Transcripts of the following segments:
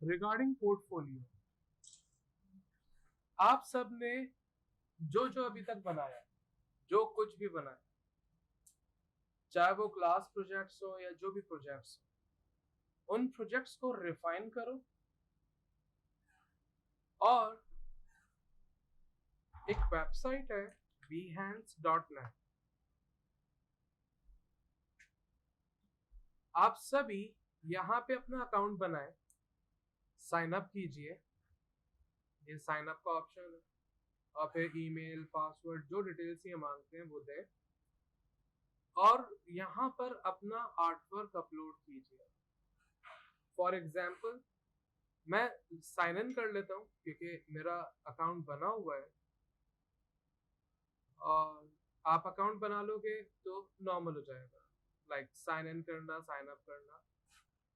Regarding portfolio, आप सब ने जो जो अभी तक बनाया, जो कुछ भी बनाया, चाहे वो क्लास प्रोजेक्ट्स हो या जो भी प्रोजेक्ट्स हो, उन प्रोजेक्ट्स को रिफाइन करो और एक वेबसाइट है behance.net, आप सभी यहाँ पे अपना अकाउंट बनाए, साइन अप कीजिए, ये साइन अप का ऑप्शन है, और फिर ईमेल पासवर्ड जो डिटेल्स ये मांगते हैं वो दें और यहाँ पर अपना आर्टवर्क अपलोड कीजिए। फॉर एग्जाम्पल मैं साइन इन कर लेता हूँ क्योंकि मेरा अकाउंट बना हुआ है, और आप अकाउंट बना लोगे तो नॉर्मल हो जाएगा, लाइक साइन इन करना, साइन अप करना।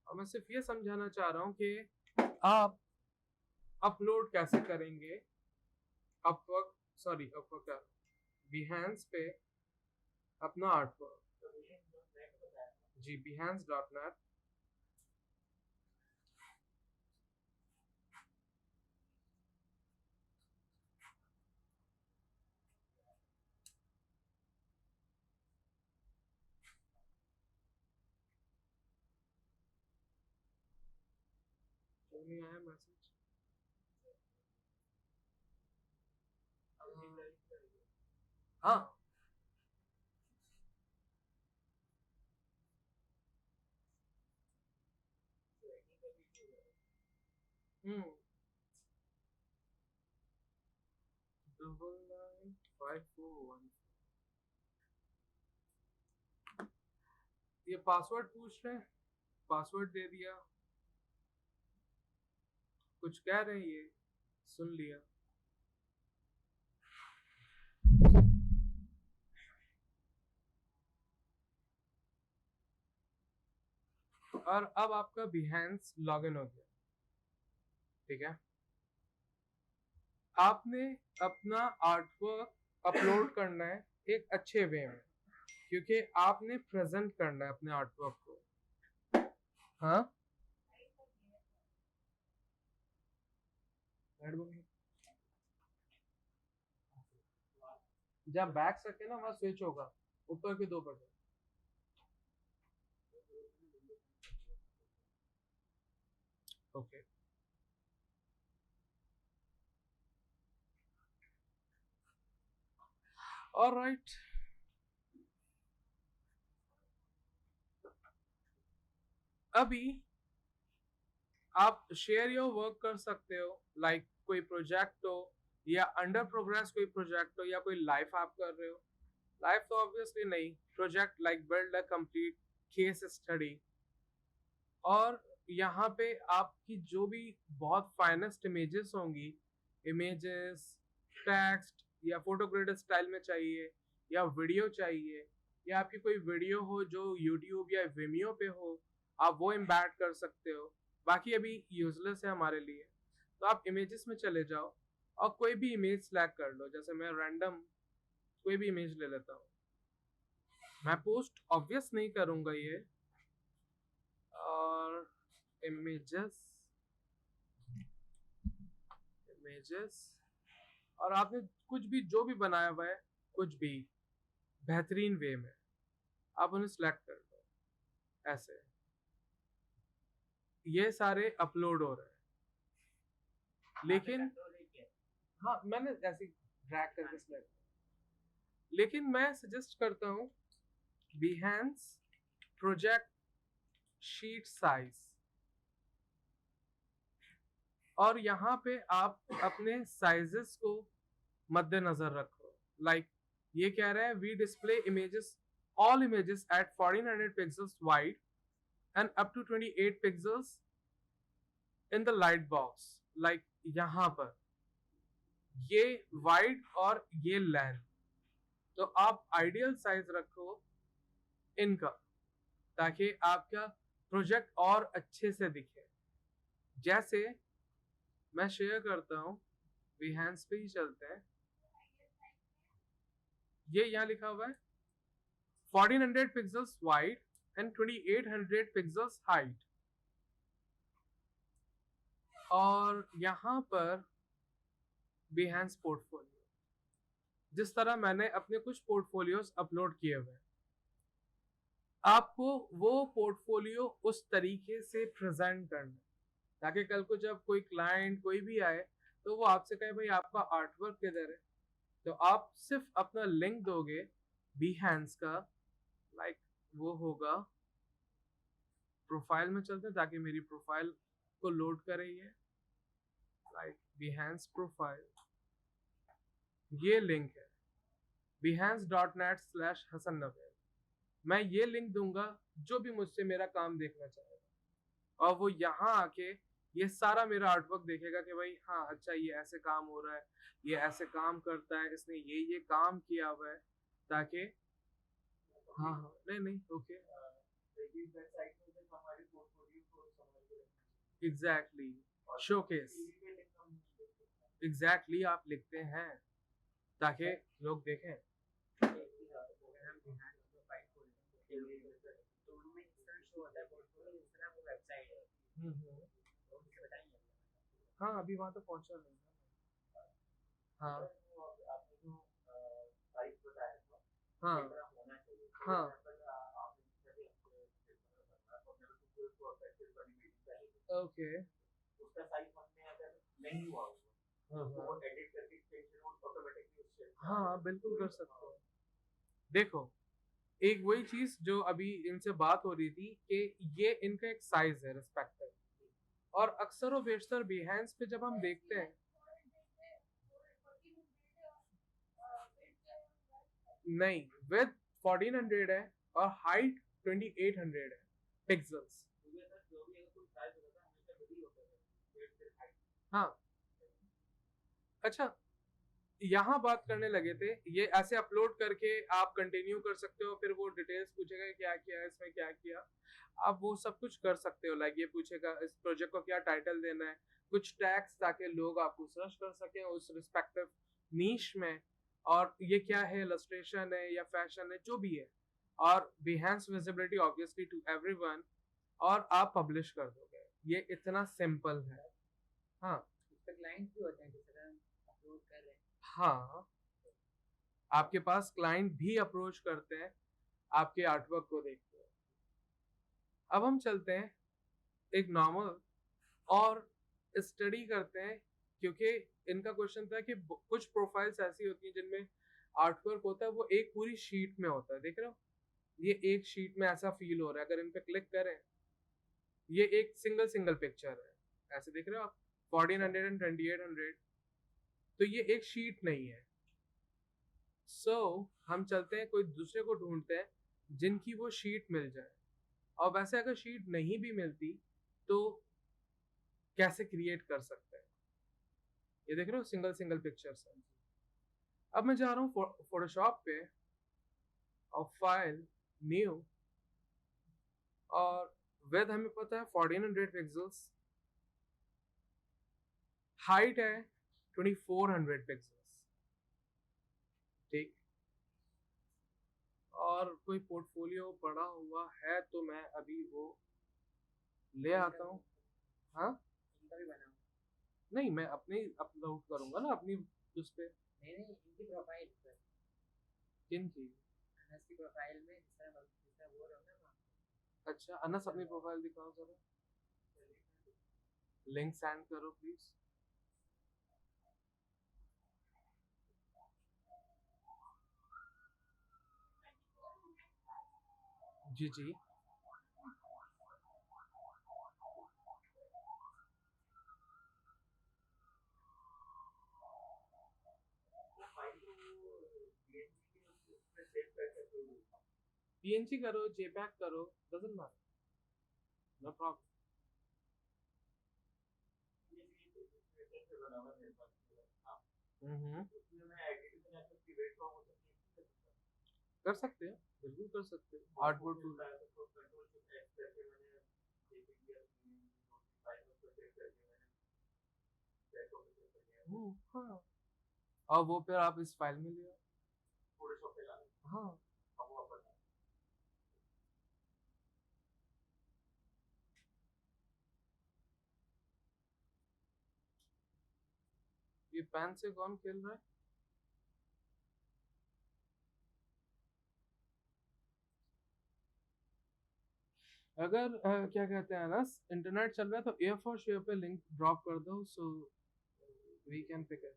और मैं सिर्फ ये समझाना चाह रहा हूँ कि आप अपलोड कैसे करेंगे अपवर्क, सॉरी अपवर्क क्या, बिहेंस पे अपना आर्टवर्क। जी behance.net। क्यों नहीं आया मैसेज? हाँ, हम्म, 995414। ये पासवर्ड पूछ रहे हैं, पासवर्ड दे दिया, कुछ कह रहे हैं ये सुन लिया। और अब आपका बिहेंस लॉगिन हो गया, ठीक है। आपने अपना आर्टवर्क अपलोड करना है एक अच्छे वे में, क्योंकि आपने प्रेजेंट करना है अपने आर्टवर्क को। हाँ, जब बैक रखे ना वहां स्विच होगा, ऊपर के दो बटन। Okay, alright. अभी आप शेयर योर वर्क कर सकते हो, लाइक कोई प्रोजेक्ट हो या अंडर प्रोग्रेस कोई प्रोजेक्ट हो या कोई लाइफ आप कर रहे हो। लाइफ तो ऑब्वियसली नहीं, project like build a complete case study. और यहाँ पे आपकी जो भी बहुत फाइनेस्ट इमेजेस होंगी, इमेजेस, टेक्स्ट या फोटो ग्रेड स्टाइल में चाहिए या वीडियो चाहिए, या आपकी कोई वीडियो हो जो यूट्यूब या विमियो पे हो, आप वो एम्बेड कर सकते हो। बाकी अभी यूजलेस है हमारे लिए, तो आप इमेजेस में चले जाओ और कोई भी इमेज सिलेक्ट कर लो। जैसे मैं रैंडम कोई भी इमेज ले लेता हूँ, मैं पोस्ट ऑब्वियस नहीं करूंगा ये, और इमेजेस, इमेजेस, और आपने कुछ भी जो भी बनाया हुआ है, कुछ भी बेहतरीन वे में आप उन्हें सिलेक्ट कर दो, ऐसे ये सारे अपलोड हो रहे हैं। लेकिन हाँ, मैंने ऐसे ड्रैग करके सिलेक्ट, लेकिन मैं सजेस्ट करता हूँ बिहेंस प्रोजेक्ट शीट साइज, और यहाँ पे आप अपने साइजेस को मद्देनजर रखो। लाइक ये कह रहा है we display images, all images at 1400 pixels wide and up to 28 pixels in the light box. Like यहाँ पर ये वाइड और ये लेंथ, तो आप आइडियल साइज रखो इनका, ताकि आपका प्रोजेक्ट और अच्छे से दिखे। जैसे मैं शेयर करता हूँ, बिहेंस पे ही चलते हैं, ये यहाँ लिखा हुआ है 1400 pixels wide and 2800 pixels height. और यहाँ पर Behance पोर्टफोलियो, जिस तरह मैंने अपने कुछ पोर्टफोलियोज अपलोड किए हुए हैं, आपको वो पोर्टफोलियो उस तरीके से प्रेजेंट करना ताकि कल को जब कोई क्लाइंट कोई भी आए तो वो आपसे कहे भाई आपका आर्टवर्क किधर है, तो आप सिर्फ अपना लिंक दोगे Behance का, लाइक वो होगा, प्रोफाइल में चलते हैं ताकि मेरी प्रोफाइल को लोड करे ये, लाइक Behance प्रोफाइल, ये लिंक है behance.net/Hasan Nabil। मैं ये लिंक दूंगा, जो भी मुझसे मेरा काम देखना चाहेगा और वो यहाँ आके ये सारा मेरा आर्टवर्क देखेगा कि भाई हाँ अच्छा ये ऐसे काम हो रहा है, ये ऐसे काम करता है, इसने ये काम किया हुआ है, ताकि हाँ हाँ नहीं नहीं ओके एग्जैक्टली शोकेस, एग्जैक्टली आप लिखते हैं ताकि लोग देखें। हाँ अभी वहां तो पहुंचा नहीं। हाँ हाँ हाँ ओके हाँ हाँ बिल्कुल कर सकते हो। देखो एक वही चीज जो अभी इनसे बात हो रही थी कि ये इनका एक साइज है रिस्पेक्टिव, और अक्सर और बेशतर Behance पे जब हम देखते हैं, नहीं विद 1400 है और हाइट 2800 है पिक्सल्स। हाँ अच्छा, यहाँ बात करने लगे थे ये ऐसे अपलोड करके आप कंटिन्यू कर सकते हो, फिर वो डिटेल्स पूछेगा क्या किया इसमें क्या किया, आप वो सब कुछ कर सकते हो। लाइक ये पूछेगा इस प्रोजेक्ट को क्या टाइटल देना है, कुछ टैग्स ताकि लोग आपको सर्च कर सकें उस रिस्पेक्टिव नीश में, और ये क्या है इलस्ट्रेशन है या फैशन है जो भी है, और Behance visibility obviously to everyone, और आप पब्लिश कर दोगे। ये इतना सिंपल है। हाँ क्लाइंट भी होते हैं जिस तरह अपलोड कर रहे हैं। हाँ आपके पास क्लाइंट भी अप्रोच करते हैं आपके आर्टवर्क को देखते हैं। अब हम चलते हैं एक नॉर्मल और स्टडी करते हैं, क्योंकि इनका क्वेश्चन था कि कुछ प्रोफाइल्स ऐसी होती हैं जिनमें आर्टवर्क होता है वो एक पूरी शीट में होता है, देख रहे हो ये एक शीट में ऐसा फील हो रहा है, अगर इन पे क्लिक करें ये एक सिंगल सिंगल पिक्चर है, ऐसे देख रहे हो आप 1400 एंड 2800, तो ये एक शीट नहीं है। सो हम चलते हैं कोई दूसरे को ढूंढते हैं जिनकी वो शीट मिल जाए, और वैसे अगर शीट नहीं भी मिलती तो कैसे क्रिएट कर सकते हैं, ये देख रहे हो सिंगल सिंगल पिक्चर्स है। अब मैं जा रहा हूँ फोटोशॉप पे और फाइल न्यू, और विड्थ हमें पता है 1400 पिक्सल्स, हाइट है 2400 पिक्सल्स, ठीक। और कोई पोर्टफोलियो पड़ा हुआ है तो मैं अभी वो ले आता हूँ। हाँ इनका भी बना नहीं मैं अपने अपलोड करूंगा ना अपनी उस पे। नहीं नहीं इनकी प्रोफाइल पर, किन की? अनस की प्रोफाइल में जिस तरह बोल रहा हूँ ना मैं अच्छा अनस अपनी प्रोफाइल दिखाओ जरा, लिंक सेंड करो प्लीज। जी जी पीएनजी करो जेपैक करो, डजंट मैटर, नो प्रॉब्लम। कर सकते हैं, बिल्कुल कर सकते हैं, आर्टबोर्ड टूल। हाँ और वो फिर आप इस फाइल में ले आओ। हाँ ये पेन से कौन खेल रहा है? अगर क्या कहते हैं ना, इंटरनेट चल रहा है तो एयर फॉर शेयर पे लिंक ड्रॉप कर दो, so we can pick it.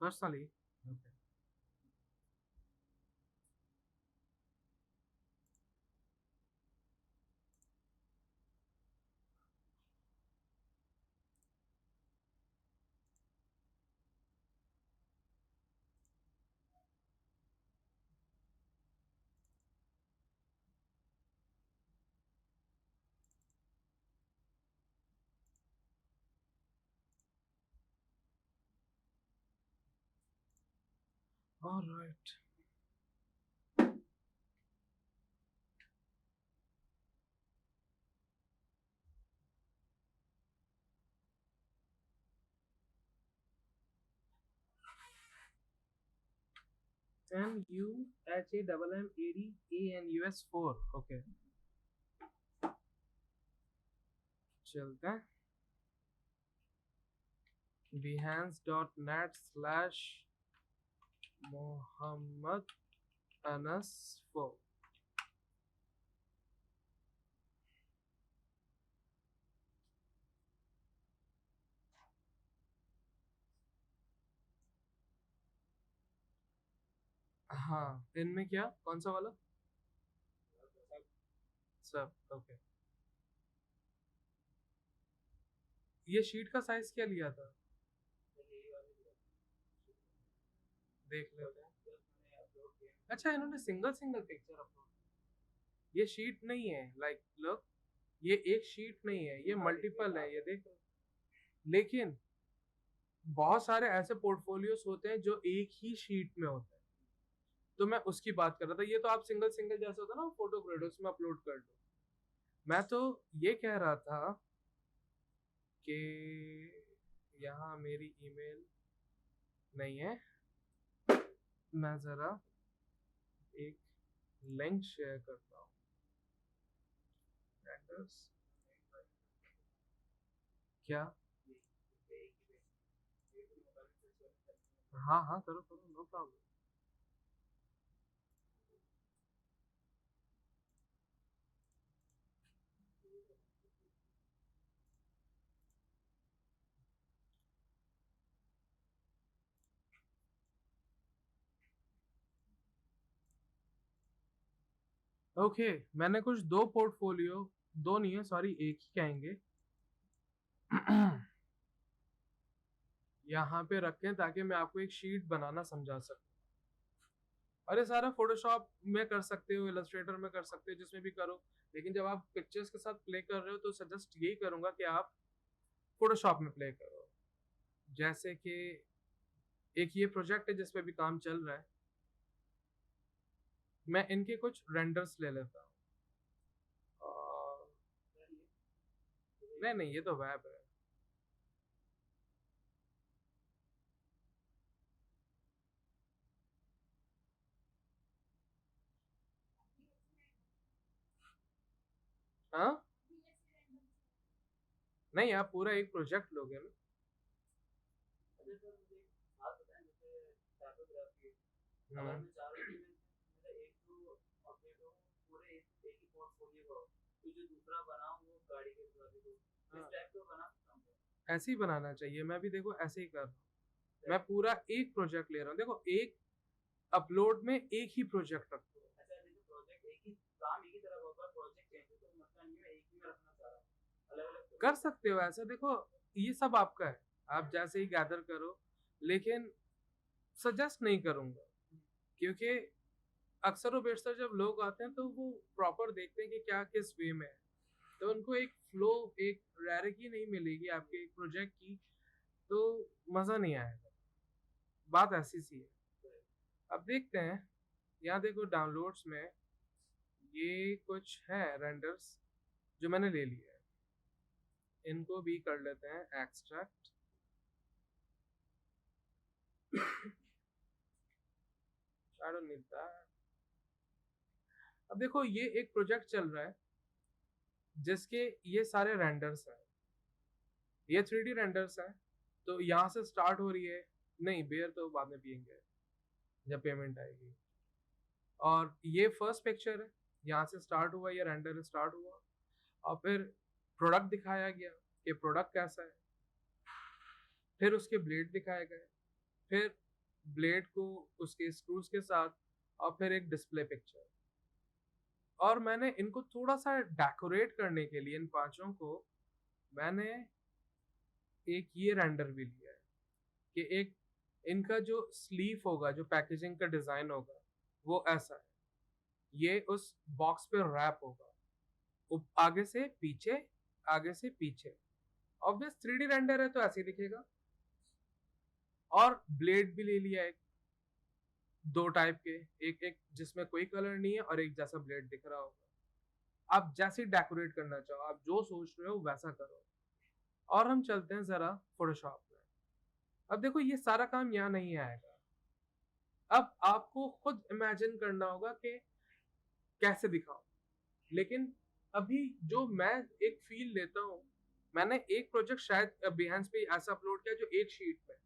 Personally okay. Alright. MUHAMMADANUS4 okay, चलते हैं। behance.net/mohammedanas4। हाँ, इनमें क्या, कौन सा वाला? सब ओके। ये शीट का साइज क्या लिया था, देख लेते हैं। अच्छा, इन्होंने सिंगल सिंगल पिक्चर अपलोड, ये शीट नहीं है, लाइक लुक, ये एक शीट नहीं है, ये मल्टीपल है, ये देख। लेकिन बहुत सारे ऐसे पोर्टफोलियोज होते हैं जो एक ही शीट में होते हैं, तो मैं उसकी बात कर रहा था। ये तो आप सिंगल सिंगल जैसे होता है ना, फोटो ग्रेड, उसमें अपलोड कर लो। मैं तो ये कह रहा था कि यहाँ मेरी ईमेल नहीं है, मैं जरा एक लिंक शेयर करता हूँ। क्या? हाँ हाँ, करो करो, नो प्रॉब्लम। ओके, मैंने कुछ दो पोर्टफोलियो, दो नहीं है सॉरी, एक ही कहेंगे, यहाँ पे रखें ताकि मैं आपको एक शीट बनाना समझा सकूं। और ये सारा फोटोशॉप में कर सकते हो, इलस्ट्रेटर में कर सकते हो, जिसमें भी करो। लेकिन जब आप पिक्चर्स के साथ प्ले कर रहे हो तो सजेस्ट यही करूंगा कि आप फोटोशॉप में प्ले करो। जैसे कि एक ये प्रोजेक्ट है जिसपे भी काम चल रहा है, मैं इनके कुछ रेंडर्स ले लेता हूँ। नहीं नहीं, ये तो वेब है। हाँ, नहीं आप पूरा एक प्रोजेक्ट लोगे ना। हम्म, ऐसे ही बनाना चाहिए, मैं भी देखो ऐसे ही कर रहा हूँ। मैं पूरा एक प्रोजेक्ट ले रहा हूँ, देखो एक अपलोड में एक ही प्रोजेक्ट रखो। कर सकते हो ऐसा, देखो ये सब आपका है, आप जैसे ही गैदर करो। लेकिन सजेस्ट नहीं करूंगा, क्योंकि अक्सर व बेशतर जब लोग आते हैं तो वो प्रॉपर देखते हैं कि क्या किस वे में है, तो उनको एक फ्लो, एक रैरिटी नहीं मिलेगी आपके एक प्रोजेक्ट की, तो मज़ा नहीं आएगा। बात ऐसी सी है। अब देखते हैं, यहाँ देखो डाउनलोड्स में ये कुछ है रेंडर्स जो मैंने ले लिए हैं, इनको भी कर लेते हैं extract. I don't need that. अब देखो ये एक प्रोजेक्ट चल रहा है जिसके ये सारे रेंडर्स हैं, ये 3D रेंडर्स हैं। तो यहाँ से स्टार्ट हो रही है, नहीं बियर तो बाद में पियेंगे जब पेमेंट आएगी। और ये फर्स्ट पिक्चर है, यहाँ से स्टार्ट हुआ, ये रेंडर स्टार्ट हुआ और फिर प्रोडक्ट दिखाया गया कि प्रोडक्ट कैसा है, फिर उसके ब्लेड दिखाए गए, फिर ब्लेड को उसके स्क्रूज के साथ, और फिर एक डिस्प्ले पिक्चर। और मैंने इनको थोड़ा सा डेकोरेट करने के लिए इन पांचों को मैंने एक ये रेंडर भी लिया है कि एक इनका जो स्लीव होगा, जो पैकेजिंग का डिजाइन होगा वो ऐसा है, ये उस बॉक्स पे रैप होगा आगे से पीछे, आगे से पीछे। ऑब्वियस 3D रेंडर है तो ऐसे ही दिखेगा। और ब्लेड भी ले लिया एक, दो टाइप के, एक जिसमें कोई कलर नहीं है और एक जैसा ब्लेड दिख रहा होगा। आप जैसे डेकोरेट करना चाहो, आप जो सोच रहे हो वैसा करो। और हम चलते हैं जरा फोटोशॉप में। अब देखो ये सारा काम यहाँ नहीं आएगा, अब आपको खुद इमेजिन करना होगा कि कैसे दिखाओ। लेकिन अभी जो मैं एक फील लेता हूँ, मैंने एक प्रोजेक्ट शायद बिहेंस पे ऐसा अपलोड किया जो एक शीट में,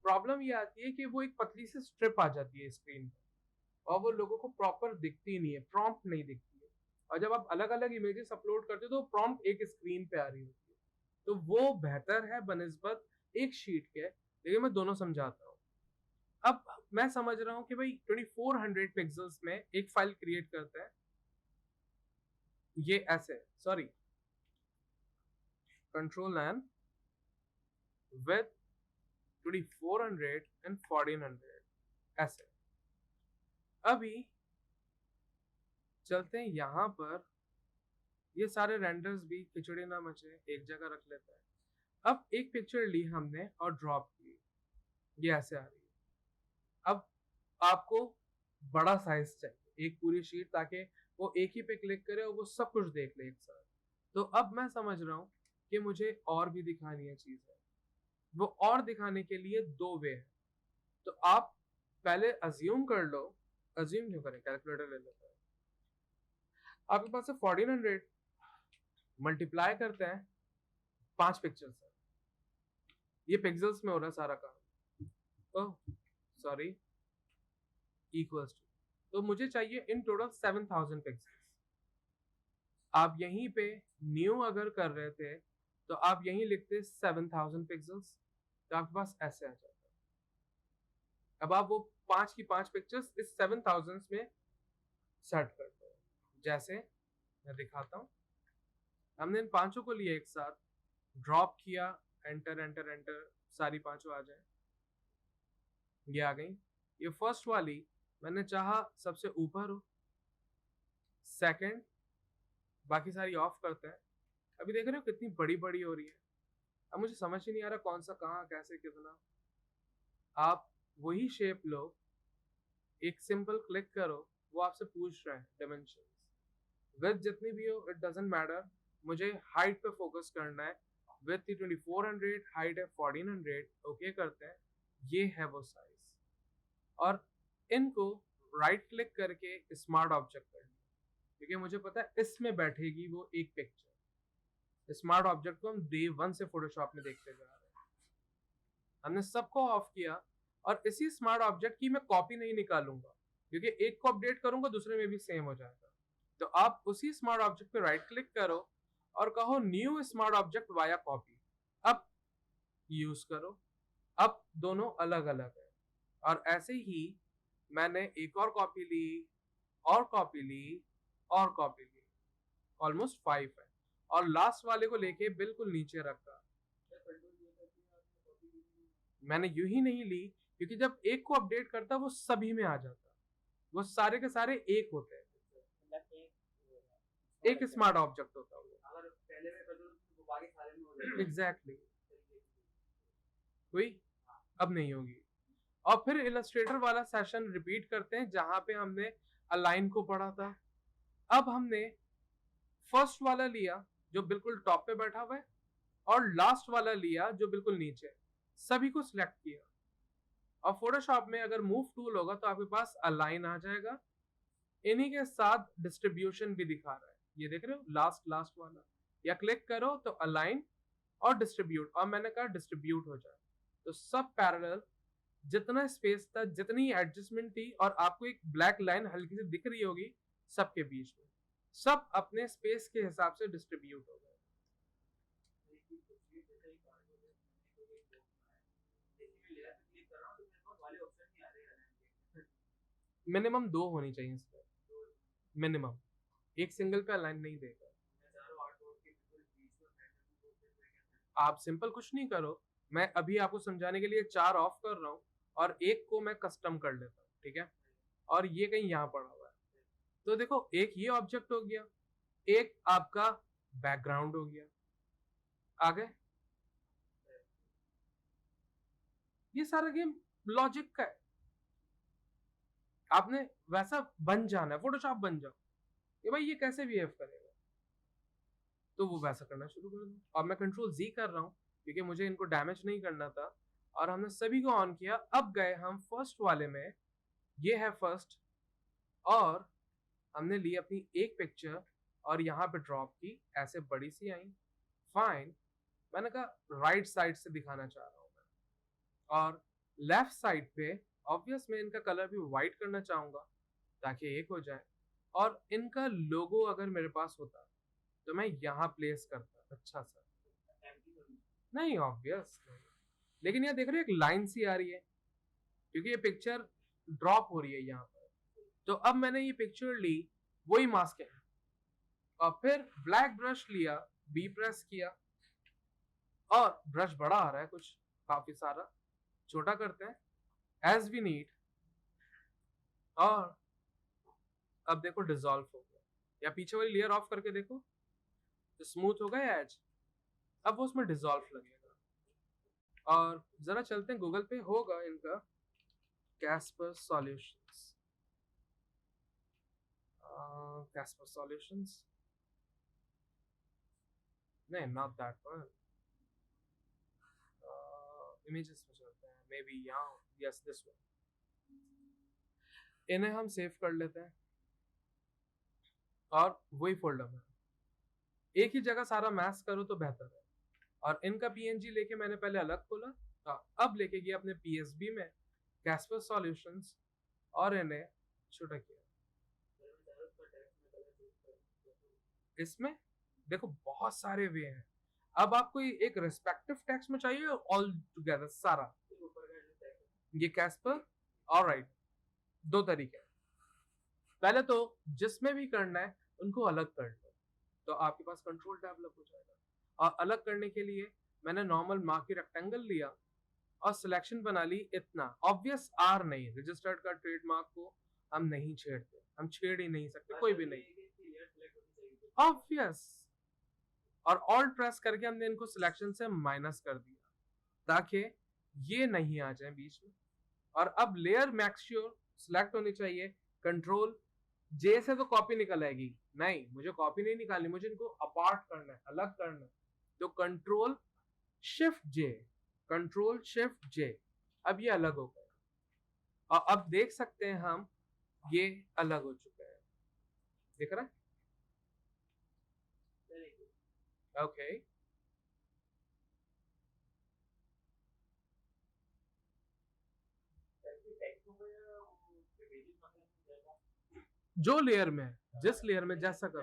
प्रॉब्लम ये आती है कि वो एक पतली सी स्ट्रिप आ जाती है स्क्रीन पर और वो लोगों को प्रॉपर दिखती नहीं है, प्रॉम्प्ट नहीं दिखती है। और जब आप अलग अलग इमेजेस अपलोड करते हो तो प्रॉम्प्ट एक स्क्रीन पे आ रही होती है, तो वो बेहतर है बनिस्बत एक शीट के। लेकिन मैं दोनों समझाता हूँ। अब मैं समझ रहा हूँ कि भाई 2400 पिक्सल्स में एक फाइल क्रिएट करता है, ये ऐसे, sorry control N with 2400 and 1400 ऐसे। अभी चलते हैं यहाँ पर, ये सारे रेंडर्स भी खिचड़ी ना मचे, एक जगह रख लेते हैं। अब एक पिक्चर ली हमने और ड्रॉप की, ये ऐसे आ रही है। अब आपको बड़ा साइज चाहिए, एक पूरी शीट, ताकि वो एक ही पे क्लिक करे और वो सब कुछ देख ले एक साथ। तो अब मैं समझ रहा हूँ कि मुझे और भी दिखानी है चीजें। वो और दिखाने के लिए दो वे है। तो आप पहले अज्यूम कर लो, अज्यूम क्यों करें, कैलकुलेटर ले लेते हैं। आपके पास 1400 मल्टीप्लाई करते हैं 5 पिक्चर से, ये पिक्सल्स में हो रहा है सारा काम, ओह सॉरी, इक्वल्स टू, तो मुझे चाहिए इन टोटल 7000 पिक्सल्स। आप यहीं पे न्यू अगर कर रहे थे तो आप यहीं लिखते 7000 पिक्सल्स, तो आपके पास ऐसे आ जाता। अब आप वो 5 की 5 पिक्चर्स इस 7000 में सेट करते हो, जैसे मैं दिखाता हूँ। हमने इन पांचों को लिए एक साथ, ड्रॉप किया, एंटर एंटर एंटर, सारी पांचों आ जाए, ये आ गई। ये फर्स्ट वाली मैंने चाहा सबसे ऊपर हो, सेकंड, बाकी सारी ऑफ करते हैं। अभी देख रहे हो कितनी बड़ी बड़ी हो रही है। अब मुझे समझ ही नहीं आ रहा कौन सा कहाँ, कैसे, कितना। आप वही शेप लो, एक सिंपल क्लिक करो, वो आपसे पूछ रहे हैं डायमेंशंस, विड्थ जितनी भी हो इट डजंट मैटर, मुझे हाइट पे फोकस करना है। विड्थ 2400, हाइट है 1400, ओके करते हैं, ये है वो साइज। और इनको राइट क्लिक करके स्मार्ट ऑब्जेक्ट कर लिया, क्योंकि मुझे पता है इसमें बैठेगी वो एक पिक्चर। स्मार्ट ऑब्जेक्ट को हम डे 1 से फोटोशॉप में देखते जा रहे हैं। हमने सबको ऑफ किया, और इसी स्मार्ट ऑब्जेक्ट की मैं कॉपी नहीं निकालूंगा, क्योंकि एक को अपडेट करूंगा दूसरे में भी सेम हो जाएगा। तो आप उसी स्मार्ट ऑब्जेक्ट पे राइट क्लिक करो और कहो new smart object via copy, अब यूज करो। अब दोनों अलग अलग है। और ऐसे ही मैंने एक और कॉपी ली, और कॉपी ली, और कॉपी ली, ऑलमोस्ट 5 है, और लास्ट वाले को लेके बिल्कुल नीचे रखा। मैंने यूं ही नहीं ली, क्योंकि जब एक को अपडेट करता वो सभी में आ जाता, वो सारे के सारे एक होते हैं, एक स्मार्ट ऑब्जेक्ट होता है वो। अगर पहले में कर दो तो बाकी सारे में हो जाएगा। एग्जैक्टली, हुई? अब नहीं होगी। और फिर इलस्ट्रेटर वाला सेशन रिपीट करते हैं जहां पे हमने अलाइन को पढ़ा था। अब हमने फर्स्ट वाला लिया जो बिल्कुल टॉप पे बैठा हुआ है, और लास्ट वाला लिया जो बिल्कुल नीचे है। सभी को सिलेक्ट किया, और फोटोशॉप में अगर मूव टूल होगा तो आपके पास अलाइन आ जाएगा। इन्हीं के साथ डिस्ट्रीब्यूशन भी दिखा रहा है, ये देख रहे हो लास्ट वाला, या क्लिक करो तो अलाइन और डिस्ट्रीब्यूट, और मैंने कहा डिस्ट्रीब्यूट हो जाए। तो सब पैरेलल, जितना स्पेस था, जितनी एडजस्टमेंट थी, और आपको एक ब्लैक लाइन हल्की सी दिख रही होगी सबके बीच में, सब अपने स्पेस के हिसाब से डिस्ट्रीब्यूट हो गए। मिनिमम 2 होनी चाहिए इस पर, मिनिमम, एक सिंगल पे अलाइन नहीं देगा। आप सिंपल कुछ नहीं करो, मैं अभी आपको समझाने के लिए 4 ऑफ कर रहा हूँ और एक को मैं कस्टम कर लेता हूँ, ठीक है। और ये कहीं यहाँ पड़ा हुआ है, तो देखो एक ये ऑब्जेक्ट हो गया, एक आपका बैकग्राउंड हो गया। आगे ये सारा गेम लॉजिक का है, आपने वैसा बन जाना है, फोटोशॉप बन जाओ कि भाई ये कैसे बिहेव करेगा, तो वो वैसा करना शुरू कर दो। अब मैं कंट्रोल Z कर रहा हूँ क्योंकि मुझे इनको डैमेज नहीं करना था, और हमने सभी को ऑन किया। अब गए हम फर्स्ट वाले में, ये है फर्स्ट, और हमने ली अपनी एक पिक्चर और यहाँ पे ड्रॉप की, ऐसे बड़ी सी आई, फाइन। मैंने कहा राइट साइड से दिखाना चाह रहा हूँ मैं, और लेफ्ट साइड पे ऑब्वियस मैं इनका कलर भी व्हाइट करना चाहूंगा ताकि एक हो जाए, और इनका लोगो अगर मेरे पास होता तो मैं यहाँ प्लेस करता अच्छा सा, नहीं ऑब्वियस नहीं। लेकिन यहाँ देख रहे हो एक लाइन सी आ रही है क्योंकि ये पिक्चर ड्रॉप हो रही है यहाँ पर। तो अब मैंने ये पिक्चर ली, वही मास्क है, और फिर ब्लैक ब्रश लिया, बी प्रेस किया, और ब्रश बड़ा आ रहा है कुछ काफी सारा, छोटा करते हैं एज वी नीड, और अब देखो डिसॉल्व हो गया, या पीछे वाली लेयर ऑफ करके देखो तो स्मूथ हो गया एज, अब वो उसमें डिसॉल्व लगेगा। और जरा चलते हैं गूगल पे, होगा इनका कैस्पर सॉल्यूशंस, कैस्पर सॉल्यूशंस, नहीं नॉट दैट वन, इमेजेस में चलते हैं, मे बी यहाँ, यस दिस वन। इन्हें हम सेव कर लेते हैं और वही फोल्डर में एक ही जगह सारा मैस करो तो बेहतर है। और इनका PNG लेके मैंने पहले अलग खोला, अब लेके गया अपने PSB में कैस्पर सॉल्यूशंस, और इन्हें छोटा किया। इसमें देखो बहुत सारे वे हैं, अब आपको एक रिस्पेक्टिव टेक्स्ट में चाहिए ऑल टुगेदर सारा, ये कैस्पर, ऑलराइट, दो तरीके, पहले तो जिसमें भी करना है उनको अलग कर लो तो आपके पास कंट्रोल डेवलप हो जाएगा। और अलग करने के लिए मैंने नॉर्मल मार्की रेक्टेंगल लिया और सिलेक्शन बना ली इतना, ऑब्वियस आर नहीं, रजिस्टर्ड का ट्रेडमार्क को हम नहीं छेड़ते, हम छेड़ ही नहीं सकते, कोई भी नहीं, ऑब्वियस। और ऑल्ट प्रेस करके हमने इनको सिलेक्शन से माइनस कर दिया ताकि ये नहीं आ जाए बीच में। और अब लेयर मैक्स श्योर सिलेक्ट होनी चाहिए, कंट्रोल J से तो कॉपी निकल आएगी, नहीं मुझे कॉपी नहीं निकालनी, मुझे इनको अपार्ट करना है, अलग करना है, तो control shift J, control shift J, अब ये अलग हो गए, और अब देख सकते हैं हम ये अलग हो चुके हैं, दिख रहा है, ओके। जो लेयर में, जिस लेयर में जैसा करो,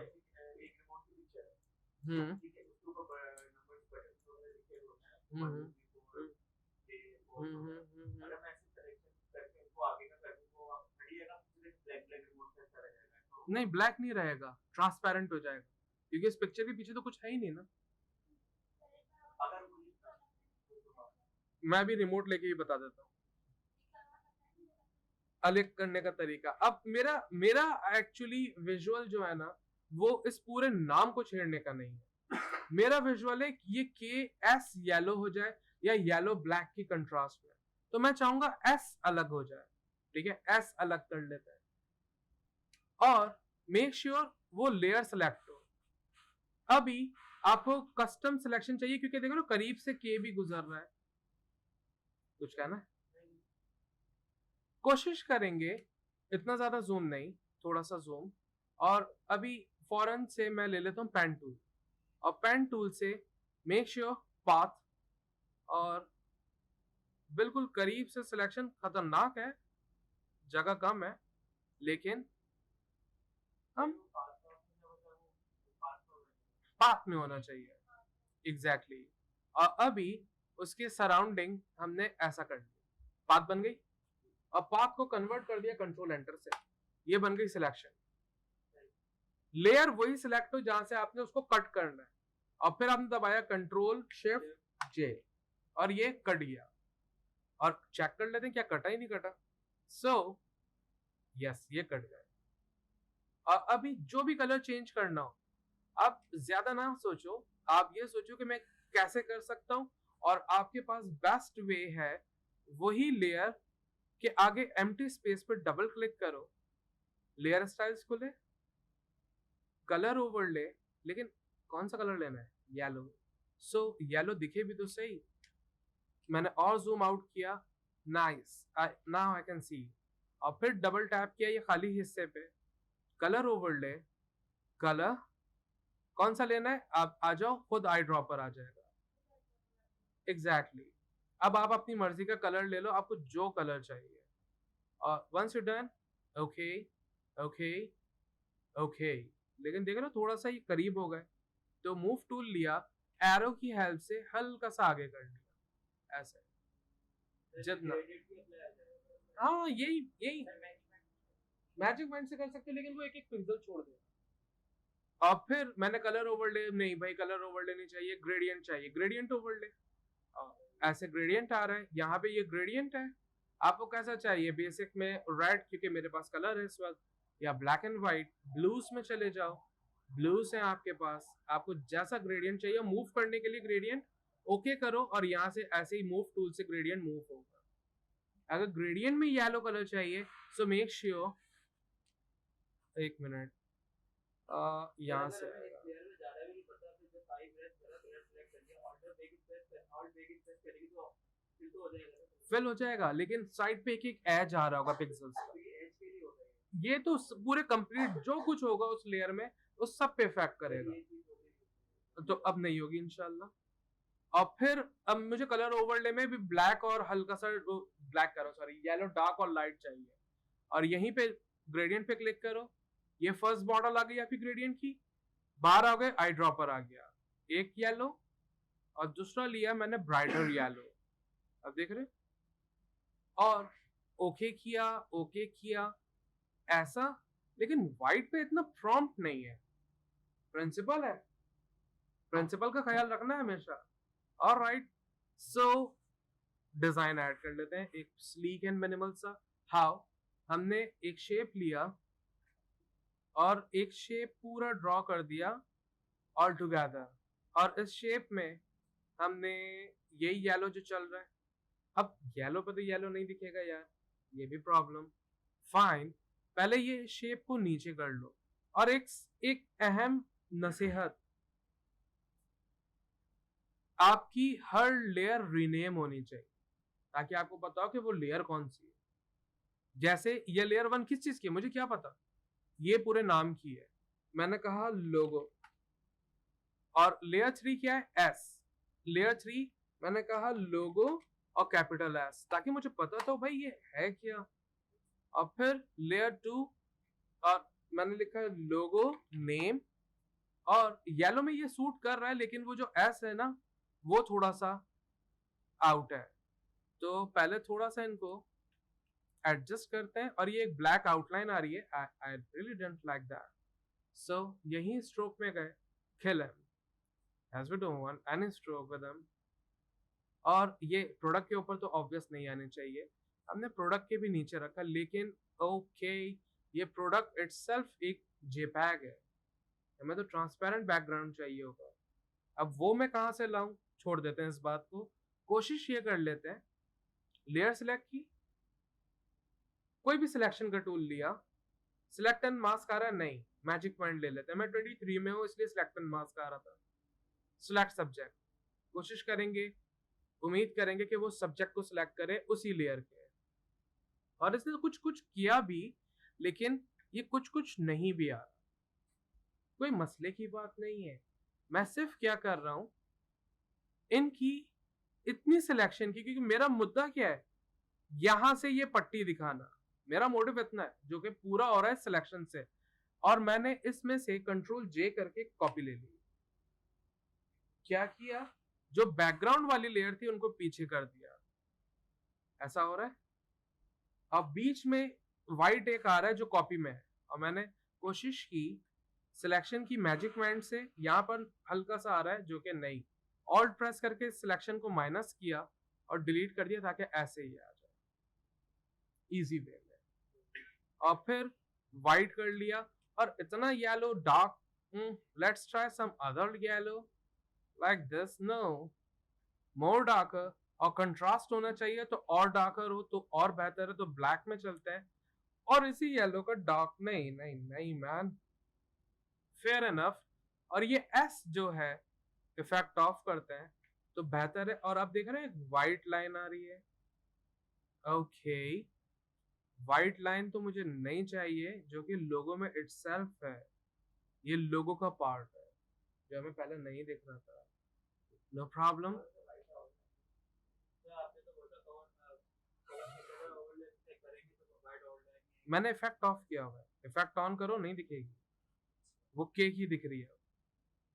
नहीं ब्लैक नहीं रहेगा, ट्रांसपेरेंट हो जाएगा क्योंकि इस पिक्चर के पीछे तो कुछ है ही नहीं ना। मैं भी रिमोट लेके ही बता देता हूँ अलग करने का तरीका। अब मेरा एक्चुअली विजुअल जो है ना वो इस पूरे नाम को छेड़ने का नहीं है, मेरा विजुअल है कि ये KS येलो हो जाए या येलो ब्लैक की कंट्रास्ट में, तो मैं चाहूंगा एस अलग हो जाए, ठीक है, एस अलग कर लेते हैं। और मेक श्योर वो लेयर सेलेक्ट हो। अभी आपको कस्टम सिलेक्शन चाहिए क्योंकि देखो ना करीब से के भी गुजर रहा है। कुछ कहना है? कोशिश करेंगे इतना ज्यादा जूम नहीं, थोड़ा सा जूम। और अभी फौरन से मैं ले लेता हूँ पेन टूल, और पेन टूल से मेक श्योर पाथ, और बिल्कुल करीब से सिलेक्शन। खतरनाक है, जगह कम है, लेकिन हम पाथ में होना चाहिए एग्जैक्टली exactly। और अभी उसके सराउंडिंग हमने ऐसा कर दिया, पाथ बन गई। अब पाथ को कन्वर्ट कर दिया कंट्रोल एंटर से, ये बन गई सिलेक्शन। लेयर वही सिलेक्ट हो जहां से आपने उसको कट करना है, और फिर आपने दबाया कंट्रोल शिफ्ट जे, और ये कट गया। और चेक कर लेते हैं क्या कटा ही नहीं कटा। सो यस, ये कट गया। और अभी जो भी कलर चेंज करना हो, आप ज्यादा ना सोचो, आप ये सोचो कि मैं कैसे कर सकता हूं, और आपके पास बेस्ट वे है वही लेयर के आगे एम्प्टी स्पेस पर डबल क्लिक करो, लेयर स्टाइल्स खुले, कलर ओवरले, लेकिन कौन सा कलर लेना है? येलो। सो येलो दिखे भी तो सही। मैंने और जूम आउट किया, nice, now I can see. और फिर डबल टैप किया ये खाली हिस्से पे, कलर ओवरले, कलर कौन सा लेना है आप आ जाओ, खुद आई ड्रॉपर आ जाएगा एग्जैक्टली exactly। अब आप अपनी मर्जी का कलर ले लो, आपको जो कलर चाहिए। और once you done, okay okay okay. लेकिन देख लो थोड़ा सा ये करीब हो गए, तो मूव टूल लिया, एरो की हेल्प से हल्का सा आगे कर लिया ऐसे जितना। हाँ यही यही मैजिक माइंड से कर सकते, लेकिन वो एक एक पिक्सल छोड़ दे। और फिर मैंने कलर ओवरले, नहीं भाई कलर ओवरले नहीं चाहिए, ग्रेडियंट चाहिए, ग्रेडियंट ओवरले। ऐसे ग्रेडियंट आ रहा है, यहाँ पे ये ग्रेडियंट है। आपको कैसा चाहिए? बेसिक में रेड, क्योंकि मेरे पास कलर है इस वक्त, या ब्लैक एंड व्हाइट। ब्लूज में चले जाओ, ब्लूज है आपके पास, आपको जैसा ग्रेडियंट चाहिए। मूव करने के लिए ग्रेडियंट ओके करो, और यहाँ से ऐसे ही मूव टूल से ग्रेडियंट मूव होगा। अगर ग्रेडियंट में येलो कलर चाहिए, सो मेक श्योर, एक मिनट, यहाँ से फिल हो जाएगा, लेकिन साइड पे एक एक एज आ रहा होगा पिक्सल्स का। ये तो पूरे कंप्लीट जो कुछ होगा उस लेयर में, उस सब पे इफेक्ट करेगा। तो अब नहीं होगी इंशाल्लाह। और फिर अब मुझे कलर ओवरले में भी ब्लैक और हल्का सा ब्लैक करो, सॉरी येलो डार्क और लाइट चाहिए। और यहीं पे ग्रेडियंट पे क्लिक करो, ये फर्स्ट बॉर्डर आ गई आपकी ग्रेडियंट की, बाहर आ गए आई ड्रॉपर आ गया, एक येलो, और दूसरा लिया मैंने ब्राइटर येलो। अब देख रहे, और ओके किया, ओके किया ऐसा। लेकिन व्हाइट पे इतना प्रॉम्प्ट नहीं है, प्रिंसिपल है, प्रिंसिपल का ख्याल रखना है हमेशा। ऑलराइट, सो डिजाइन ऐड कर लेते हैं, एक स्लीक एंड मिनिमल सा। हाउ? हमने एक शेप लिया और एक शेप पूरा ड्रॉ कर दिया ऑल टुगेदर, और इस शेप में हमने यही येलो जो चल रहा है। अब येलो पे तो येलो नहीं दिखेगा यार, ये भी प्रॉब्लम। फाइन, पहले ये शेप को नीचे कर लो। और एक अहम नसीहत, आपकी हर लेयर रीनेम होनी चाहिए, ताकि आपको पता हो कि वो लेयर कौन सी है। जैसे ये लेयर 1 किस चीज की है मुझे क्या पता, ये पूरे नाम की है, मैंने कहा लोगो। और लेयर 3 क्या है? एस। लेयर 3 मैंने कहा लोगो और कैपिटल एस, ताकि मुझे पता तो भाई ये है क्या। और फिर लेयर 2, और मैंने लिखा लोगो नेम। और येलो में ये सूट कर रहा है, लेकिन वो जो एस है ना, वो थोड़ा सा आउट है, तो पहले थोड़ा सा इनको एडजस्ट करते हैं। और ये एक ब्लैक आउटलाइन आ रही है, I really don't like that. So यही स्ट्रोक में गए, kill him as we don't want any stroke with him। और ये प्रोडक्ट के ऊपर तो ऑब्वियस नहीं आने चाहिए, हमने प्रोडक्ट के भी नीचे रखा, लेकिन ओके ये प्रोडक्ट इटसेल्फ एक जेपैग है, हमें तो ट्रांसपेरेंट बैकग्राउंड चाहिए होगा। अब वो मैं कहाँ से लाऊं, छोड़ देते हैं इस बात को, कोशिश ये कर लेते हैं लेयर सिलेक्ट की, कोई भी सिलेक्शन का टूल लिया, सिलेक्ट एंड मास्क आ रहा है, नहीं मैजिक पॉइंट ले लेते हैं, मैं 23 में हूँ इसलिए सिलेक्ट एंड मास्क आ रहा था। सिलेक्ट सब्जेक्ट, कोशिश करेंगे, उम्मीद करेंगे कि वो सब्जेक्ट को सिलेक्ट करे उसी लेयर के, और इसने कुछ कुछ किया भी, लेकिन ये कुछ कुछ नहीं भी आ रहा। कोई मसले की बात नहीं है, मैं सिर्फ क्या कर रहा हूं, इनकी इतनी सिलेक्शन की, क्योंकि मेरा मुद्दा क्या है, यहां से ये पट्टी दिखाना, मेरा मोटिव इतना है, जो कि पूरा हो रहा है सिलेक्शन से, और मैंने इसमें से कंट्रोल जे करके कॉपी ले ली। क्या किया, जो बैकग्राउंड वाली लेयर थी उनको पीछे कर दिया, ऐसा हो रहा है। अब बीच में व्हाइट एक आ रहा है जो कॉपी में है, और मैंने कोशिश की सिलेक्शन की मैजिक पॉइंट से, यहां पर हल्का सा आ रहा है जो कि नहीं, ऑल्ट प्रेस करके सिलेक्शन को माइनस किया और डिलीट कर दिया ताकि ऐसे ही आ जाए इजी वे में, और फिर व्हाइट कर लिया, और इतना yellow dark, let's try some other yellow like this, no more darker, और कंट्रास्ट होना चाहिए तो और डार्कर हो तो और बेहतर है, तो ब्लैक में चलते हैं, और इसी येलो का डार्क, नहीं नहीं नहीं मैन, फेयर इनफ। और ये एस जो है इफेक्ट ऑफ करते हैं तो बेहतर है, और आप देख रहे हैं व्हाइट लाइन आ रही है, ओके व्हाइट लाइन तो मुझे नहीं चाहिए जो कि लोगो में इटसेल्फ है, ये लोगो का पार्ट है जो हमें पहले नहीं दिख रहा था, नो प्रॉब्लम। तो आपने तो बोला कौन ओवरले करेंगे तो वाइट ऑल जाएगी। मैंने इफेक्ट ऑफ किया हुआ है, इफेक्ट ऑन करो नहीं दिखेगी, वो केक ही दिख रही है।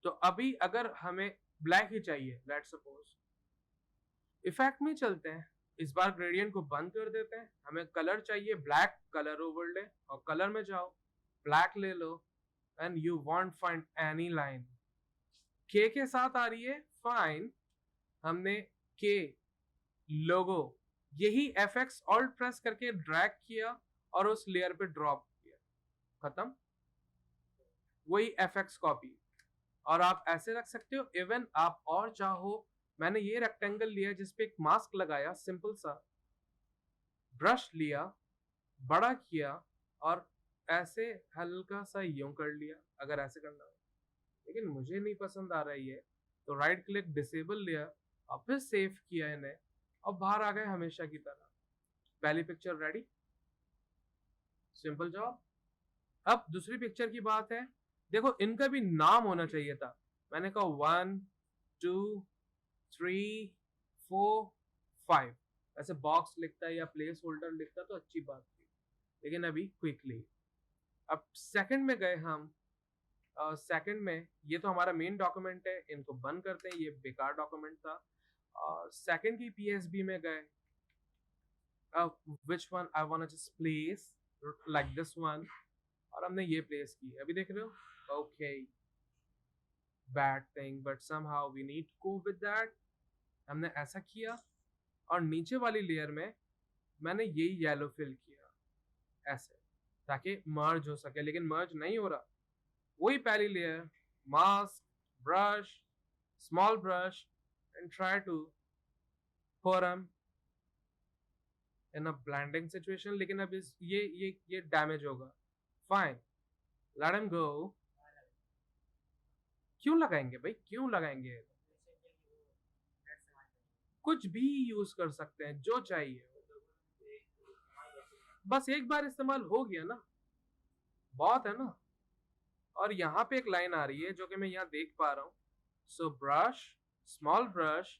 तो अभी अगर हमें ब्लैक ही चाहिए, लेट्स सपोज, इफेक्ट में चलते हैं, इस बार ग्रेडियंट को बंद कर देते हैं, हमें कलर चाहिए ब्लैक कलर ओवरले, और कलर में जाओ, ब्लैक ले लो, and you want find any line, के साथ आ रही है, फाइन, हमने के लोगो यही FX ऑल्ट प्रेस करके ड्रैग किया और उस लेयर पे ड्रॉप किया, खत्म, वही FX कॉपी। और आप ऐसे रख सकते हो, इवन आप और चाहो, मैंने ये रेक्टेंगल लिया जिसपे एक मास्क लगाया, सिंपल सा ब्रश लिया, बड़ा किया, और ऐसे हल्का सा यूं कर लिया, अगर ऐसे करना हो, लेकिन मुझे नहीं पसंद आ रहा है ये, तो राइट क्लिक डिसेबल लिया और फिर सेव किया इन्हें, और बाहर आ गए हमेशा की तरह। पहली पिक्चर रेडी, सिंपल जॉब। अब दूसरी पिक्चर की बात है, देखो इनका भी नाम होना चाहिए था, मैंने कहा 1 2 3 4 5, ऐसे बॉक्स लिखता है या प्लेस होल्डर लिखता तो अच्छी बात थी, लेकिन अभी क्विकली। अब सेकंड में गए हम, सेकंड में ये तो हमारा मेन डॉक्यूमेंट है, इनको बंद करते हैं, ये बेकार डॉक्यूमेंट था। और सेकंड की PSB में गए, which one I want to just place like this one, और हमने ये प्लेस की, अभी देख रहे हो, okay bad thing but somehow we need to go with that, हमने ऐसा किया, और नीचे वाली लेयर में मैंने यही येलो फिल किया ऐसे, ताकि मर्ज हो सके, लेकिन मर्ज नहीं हो रहा, वही पहली layer, mask, brush, small brush, and try to pour them in a blending situation, लेकिन अब इस ये डैमेज होगा, फाइन, लेट हिम गो। क्यों लगाएंगे भाई, क्यों लगाएंगे, कुछ भी यूज कर सकते हैं जो चाहिए, बस एक बार इस्तेमाल हो गया ना, बहुत है ना। और यहाँ पे एक लाइन आ रही है जो कि मैं यहाँ देख पा रहा हूँ, so brush, small brush,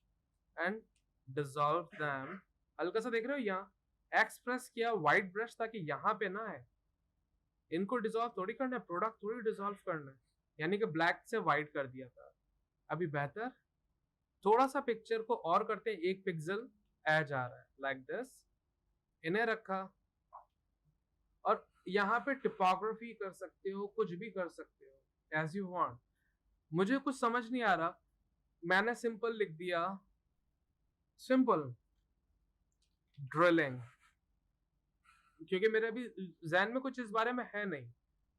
and dissolve them, हल्का सा देख रहे हो यहाँ एक्सप्रेस किया व्हाइट ब्रश ताकि यहाँ पे ना है, इनको डिसॉल्व थोड़ी करना है, प्रोडक्ट थोड़ी डिसॉल्व करना है, यानी कि ब्लैक से व्हाइट कर दिया था। अभी बेहतर, थोड़ा सा पिक्चर को और करते हैं, 1 पिक्सल एज आ रहा है लाइक दिस, इन्हें रखा, और यहाँ पे टिपोग्राफी कर सकते हो, कुछ भी कर सकते हो एज यू वांट। मुझे कुछ समझ नहीं आ रहा, मैंने सिंपल लिख दिया, सिंपल ड्रिलिंग, क्योंकि मेरे अभी जहन में कुछ इस बारे में है नहीं,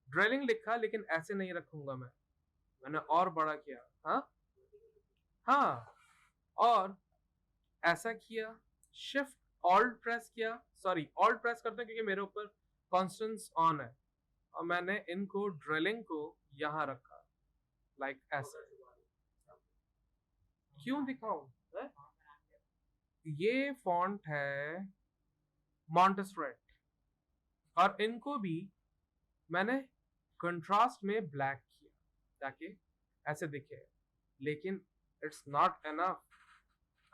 ड्रिलिंग लिखा, लेकिन ऐसे नहीं रखूंगा मैं, मैंने और बड़ा किया, हाँ, और ऐसा किया, शिफ्ट ऑल्ट प्रेस किया, सॉरी ऑल्ट प्रेस करते हैं क्योंकि मेरे ऊपर कॉन्स्टेंट्स ऑन है, और मैंने इनको ड्रिलिंग को यहाँ रखा, लाइक ऐसे। क्यों दिखाऊं? ये फॉन्ट है मॉन्टेस्ट्रेट, और इनको भी मैंने कंट्रास्ट में ब्लैक किया ताकि ऐसे दिखे, लेकिन it's not enough.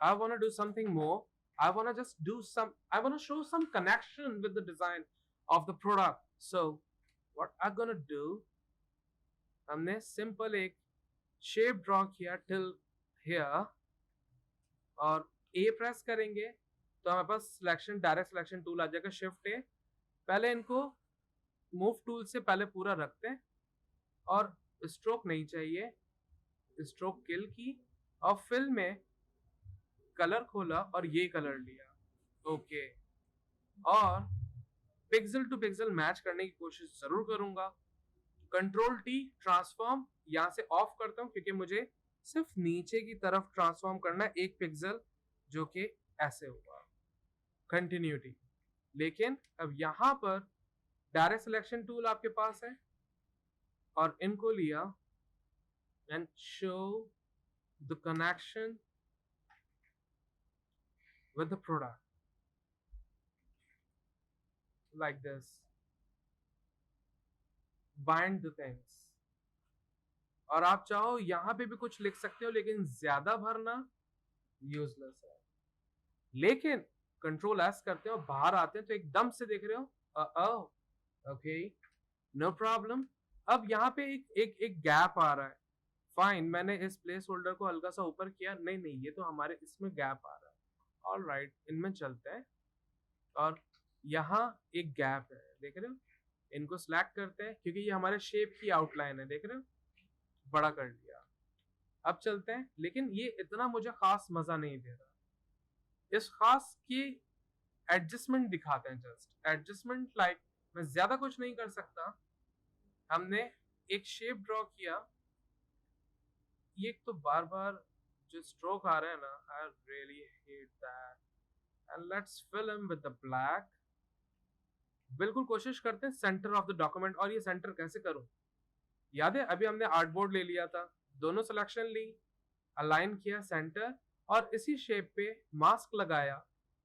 I want to do something more. I want to just do some, I want to show some connection with the design of the product. So what I'm gonna do, हमने simple एक shape draw किया till here, और A press करेंगे तो हमारे पास selection, direct selection tool आ जाएगा, shift A। पहले इनको मूव टूल से पहले पूरा रखते हैं, और स्ट्रोक नहीं चाहिए, स्ट्रोक किल की, और फिल में कलर खोला और ये कलर लिया, ओके। और पिक्सल टू पिक्सल मैच करने की कोशिश जरूर करूंगा। कंट्रोल टी ट्रांसफॉर्म यहां से ऑफ करता हूं क्योंकि मुझे सिर्फ नीचे की तरफ ट्रांसफॉर्म करना है एक पिक्सल, जो कि ऐसे हुआ कंटिन्यूटी। लेकिन अब यहां पर डायरेक्ट सिलेक्शन टूल आपके पास है, और इनको लिया and show the connection with the product like this, bind the things। और आप चाहो यहां पे भी कुछ लिख सकते हो, लेकिन ज्यादा भरना यूजलेस है। लेकिन कंट्रोल एस करते हो, बाहर आते हैं तो एकदम से देख रहे हो, ओके नो प्रॉब्लम। अब यहाँ पे एक गैप आ रहा है, फाइन, मैंने इस प्लेस होल्डर को हल्का सा ऊपर किया, नहीं ये तो हमारे इसमें गैप आ रहा है, ऑल राइट, इनमें चलते हैं। और यहाँ एक गैप है, देख रहे हो, इनको सिलेक्ट करते हैं क्योंकि ये हमारे शेप की आउटलाइन है, देख रहे हो, बड़ा कर दिया। अब चलते हैं, लेकिन ये इतना मुझे खास मजा नहीं दे रहा, इस खास की एडजस्टमेंट दिखाते हैं, जस्ट एडजस्टमेंट, लाइक मैं ज्यादा कुछ नहीं कर सकता। हमने एक शेप ड्रॉ किया, ये तो बार बार जो स्ट्रोक आ रहे हैं ना, I really hate that, and let's fill him with the black। बिल्कुल कोशिश करते हैं सेंटर ऑफ द डॉक्यूमेंट, और ये सेंटर कैसे करूं, याद है अभी हमने आर्टबोर्ड ले लिया था, दोनों सिलेक्शन ली, अलाइन किया सेंटर, और इसी शेप पे मास्क लगाया,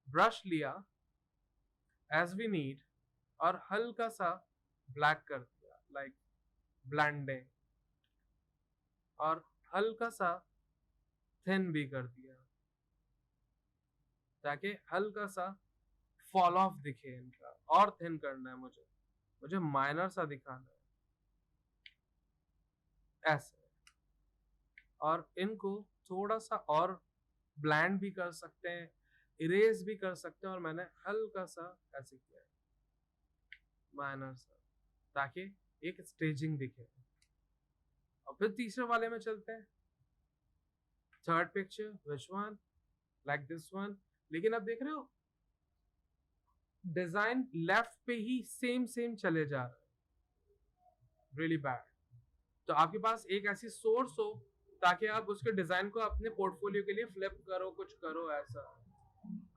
ब्रश लिया एज वी नीड, और हल्का सा ब्लैक कर दिया, लाइक ब्लेंडिंग, और हल्का सा थिन भी कर दिया ताकि हल्का सा फॉल ऑफ दिखे इनका, और थिन करना है मुझे माइनर सा दिखाना है ऐसे। और इनको थोड़ा सा और ब्लैंड भी कर सकते हैं, इरेज भी कर सकते हैं, और मैंने हल्का सा ऐसे किया है माइनर सा, ताकि एक स्टेजिंग दिखे। और फिर तीसरे वाले में चलते हैं, third picture, which one, like this one. लेकिन अब देख रहे हो डिजाइन लेफ्ट पे ही सेम चले जा रहा है, रियली बैड। तो आपके पास एक ऐसी सोर्स हो ताकि आप उसके डिजाइन को अपने पोर्टफोलियो के लिए फ्लिप करो, कुछ करो ऐसा,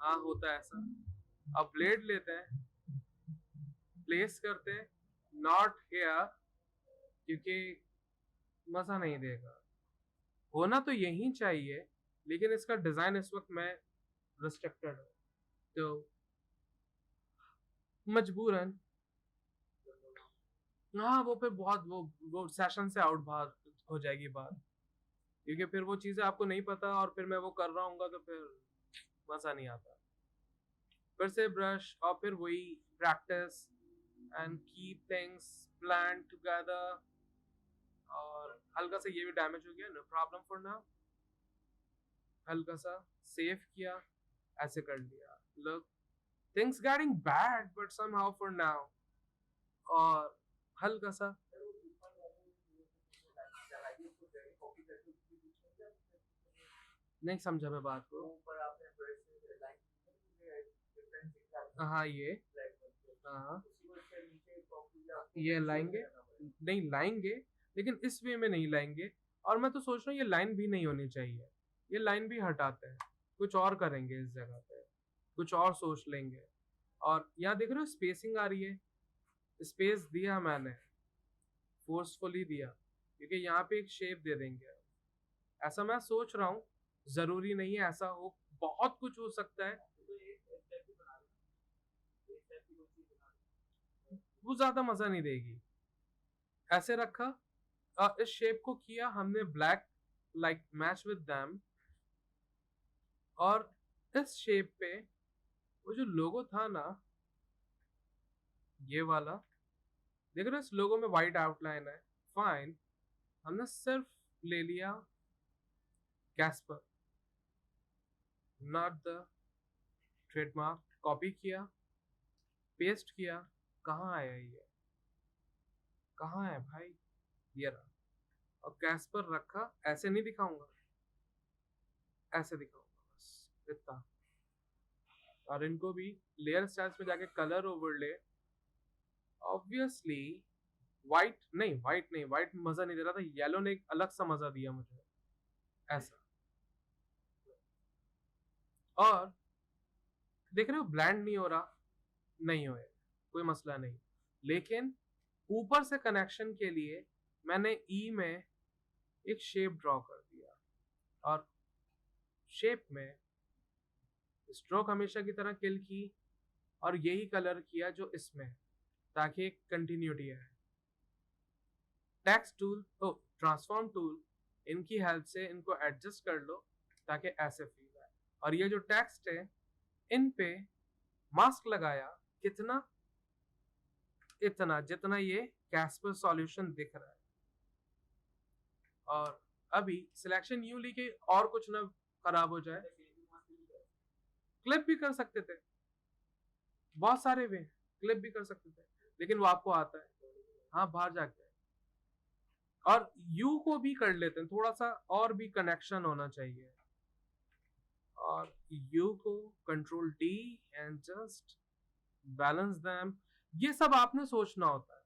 हाँ होता है ऐसा। अब ब्लेड लेते हैं, प्लेस करते हैं, नॉट हियर क्योंकि मजा नहीं देगा, होना तो यही चाहिए, लेकिन इसका डिजाइन इस वक्त मैं रिस्ट्रिक्टेड है, तो मजबूरन, हाँ वो फिर बहुत वो सेशन से आउट बाहर हो जाएगी बात, क्योंकि फिर वो चीजें आपको नहीं पता, और फिर मैं वो कर रहा हूँ तो फिर मजा नहीं आता। फिर से ब्रश, और फिर वही practice and keep things plan together. और हल्का सा ये भी डैमेज हो गया, नो प्रॉब्लम फॉर नाउ, हल्का सा सेव किया, ऐसे कर लिया, look things getting bad but somehow for now. और हल्का सा नहीं समझा मैं बात को, हाँ ये, हाँ ये लाएंगे, नहीं लाएंगे, लेकिन इस वे में नहीं लाएंगे। और मैं तो सोच रहा हूँ ये लाइन भी नहीं होनी चाहिए, ये लाइन भी हटाते हैं, कुछ और करेंगे इस जगह पे, कुछ और सोच लेंगे। और यहाँ देख रहे हो स्पेसिंग आ रही है, स्पेस दिया मैंने, फोर्सफुली दिया, क्योंकि यहाँ पे एक शेप दे देंगे। ऐसा मैं सोच रहा हूँ, जरूरी नहीं है ऐसा हो, बहुत कुछ हो सकता है। तो एक स्टेप भी बना लो, एक स्टेप की कोई चीज बना लो। वो ज्यादा मजा नहीं देगी। ऐसे रखा, इस शेप को किया हमने black, like match with them. और इस शेप पे वो जो लोगो था ना, ये वाला, देख रहे हो इस लोगो में व्हाइट आउटलाइन है, फाइन। हमने सिर्फ ले लिया Caspar, not the trademark, copy किया, पेस्ट किया। कहाँ आया ये, कहाँ है भाई, ये रहा। और कैस्पर रखा, ऐसे नहीं दिखाऊंगा, ऐसे दिखाऊंगा बस इतना। और इनको भी लेयर स्टाइल्स में जाके कलर ओवरले, ऑब्वियसली व्हाइट नहीं, व्हाइट मजा नहीं दे रहा था, येलो ने एक अलग सा मजा दिया मुझे, ऐसा। और देख रहे हो ब्लैंड नहीं हो रहा, नहीं होए, कोई मसला नहीं। लेकिन ऊपर से कनेक्शन के लिए मैंने ई में एक शेप ड्रॉ कर दिया, और शेप में स्ट्रोक हमेशा की तरह किल की, और यही कलर किया जो इसमें है, ताकि एक कंटिन्यूटी है। टेक्स्ट टूल, ओ ट्रांसफॉर्म टूल, इनकी हेल्प से इनको एडजस्ट कर लो ताकि ऐसे फील आए। और ये जो टेक्स्ट है, इन पे मास्क लगाया, कितना, इतना जितना ये कैस्पर सॉल्यूशन दिख रहा है। और अभी सिलेक्शन यूं ली कि और कुछ ना खराब हो जाए। क्लिप भी कर सकते थे, बहुत सारे वे क्लिप भी कर सकते थे, लेकिन वो आपको आता है, हाँ बाहर जाके। और यू को भी कर लेते हैं, थोड़ा सा और भी कनेक्शन होना चाहिए। और यू को control D and just balance them. ये सब आपने सोचना होता है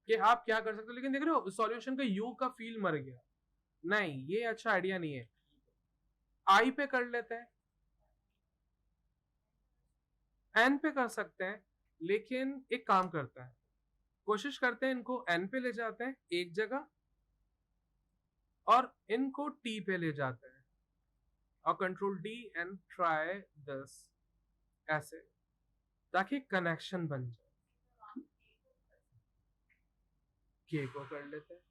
कि आप क्या कर सकते हो। लेकिन देख रहे हो सॉल्यूशन का यू का फील मर गया, नहीं ये अच्छा आइडिया नहीं है। आई पे कर लेते हैं, एन पे कर सकते हैं, लेकिन एक काम करता है, कोशिश करते हैं इनको एन पे ले जाते हैं एक जगह, और इनको टी पे ले जाते हैं, और control D and try this, ऐसे, ताकि कनेक्शन बन जाए। के को कर लेते हैं।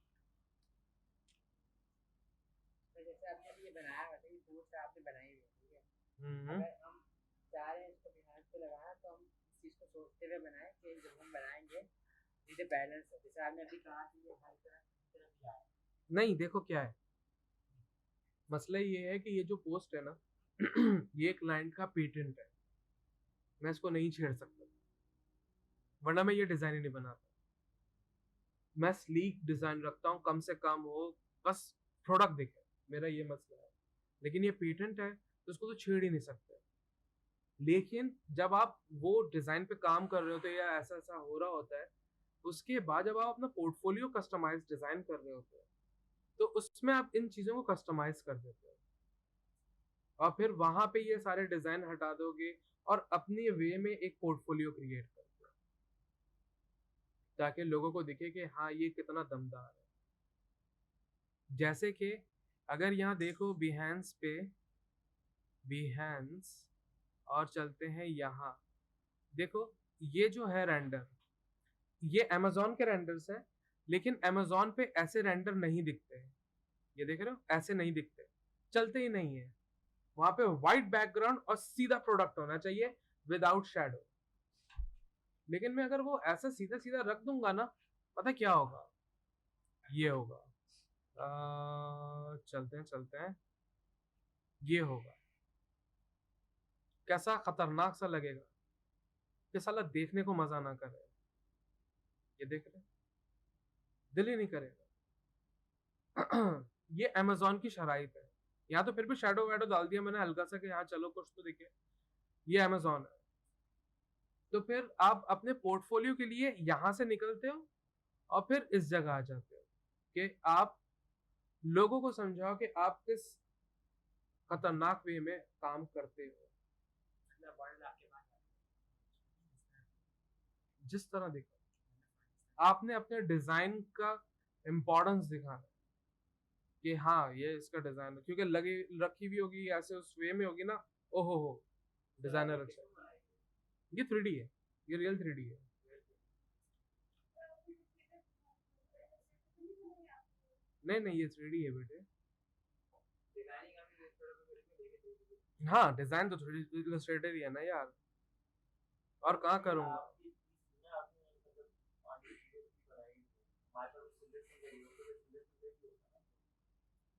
तो जैसे आपने अभी ये बनाया हुआ था, ये पोस्ट आपने बनाई हुई है, ठीक है। अगर हम चाह रहे हैं इसको बिहार पे लगाना, तो हम इस चीज़ को सोचते हुए बनाएं कि जब हम बनाएंगे ये बैलेंस है। जैसे आपने अभी कहा कि ये हर तरफ भी आए। नहीं देखो क्या है, मसला ये है कि ये जो पोस्ट है ना ये क्लाइंट का पेटेंट है, मैं इसको नहीं छेड़ सकता, वरना मैं ये डिजाइन ही नहीं बनाता। मैं स्लीक डिजाइन रखता हूँ, कम से कम हो, बस प्रोडक्ट दिखे, मेरा ये मसला है। लेकिन ये पेटेंट है तो उसको तो छेड़ ही नहीं सकते। लेकिन जब आप वो डिजाइन पे काम कर रहे होते हैं या ऐसा ऐसा हो रहा होता है, उसके बाद जब आप अपना पोर्टफोलियो कस्टमाइज डिजाइन कर रहे होते हैं, तो उसमें आप इन चीजों को कस्टमाइज कर देते हो, और फिर वहां पे ये सारे डिजाइन हटा दोगे और अपनी वे में एक पोर्टफोलियो क्रिएट करते हो, ताकि लोगों को दिखे कि हाँ ये कितना दमदार है। जैसे कि अगर यहाँ देखो बिहेंस पे, बिहेंस, और चलते हैं यहाँ, देखो ये जो है रेंडर, ये अमेजोन के रेंडर्स हैं, लेकिन अमेजोन पे ऐसे रेंडर नहीं दिखते हैं। ये देख रहे हो, ऐसे नहीं दिखते, चलते ही नहीं है। वहां पे व्हाइट बैकग्राउंड और सीधा प्रोडक्ट होना चाहिए विदाउट शैडो। लेकिन मैं अगर वो ऐसा सीधा सीधा रख दूंगा ना, पता क्या होगा, ये होगा, चलते हैं, ये होगा, कैसा खतरनाक सा लगेगा कि साला देखने को मजा ना करे। ये देख रहे, दिल ही नहीं करेगा। ये अमेजोन की शराइत है। यहाँ तो फिर भी शेडो वेडो डाल दिया मैंने हल्का सा कि हाँ चलो कुछ तो दिखे, ये अमेजोन है। तो फिर आप अपने पोर्टफोलियो के लिए यहां से निकलते हो और फिर इस जगह आ जाते हो कि आप लोगों को समझाओ कि आप किस खतरनाक वे में काम करते हो। मतलब बॉर्डर आपके पास जिस तरह दिखा, आपने अपने डिजाइन का इम्पोर्टेंस दिखाना है कि हाँ ये इसका डिजाइन है, क्योंकि लगी रखी हुई होगी ऐसे उस वे में होगी ना, ओहो हो डिजाइनर अच्छा है। ये 3D है, ये रियल 3D है। नहीं नहीं, ये 3D है बेटे। हाँ डिजाइन तो 3D इलस्ट्रेटर ही है ना यार, और कहाँ करूँगा।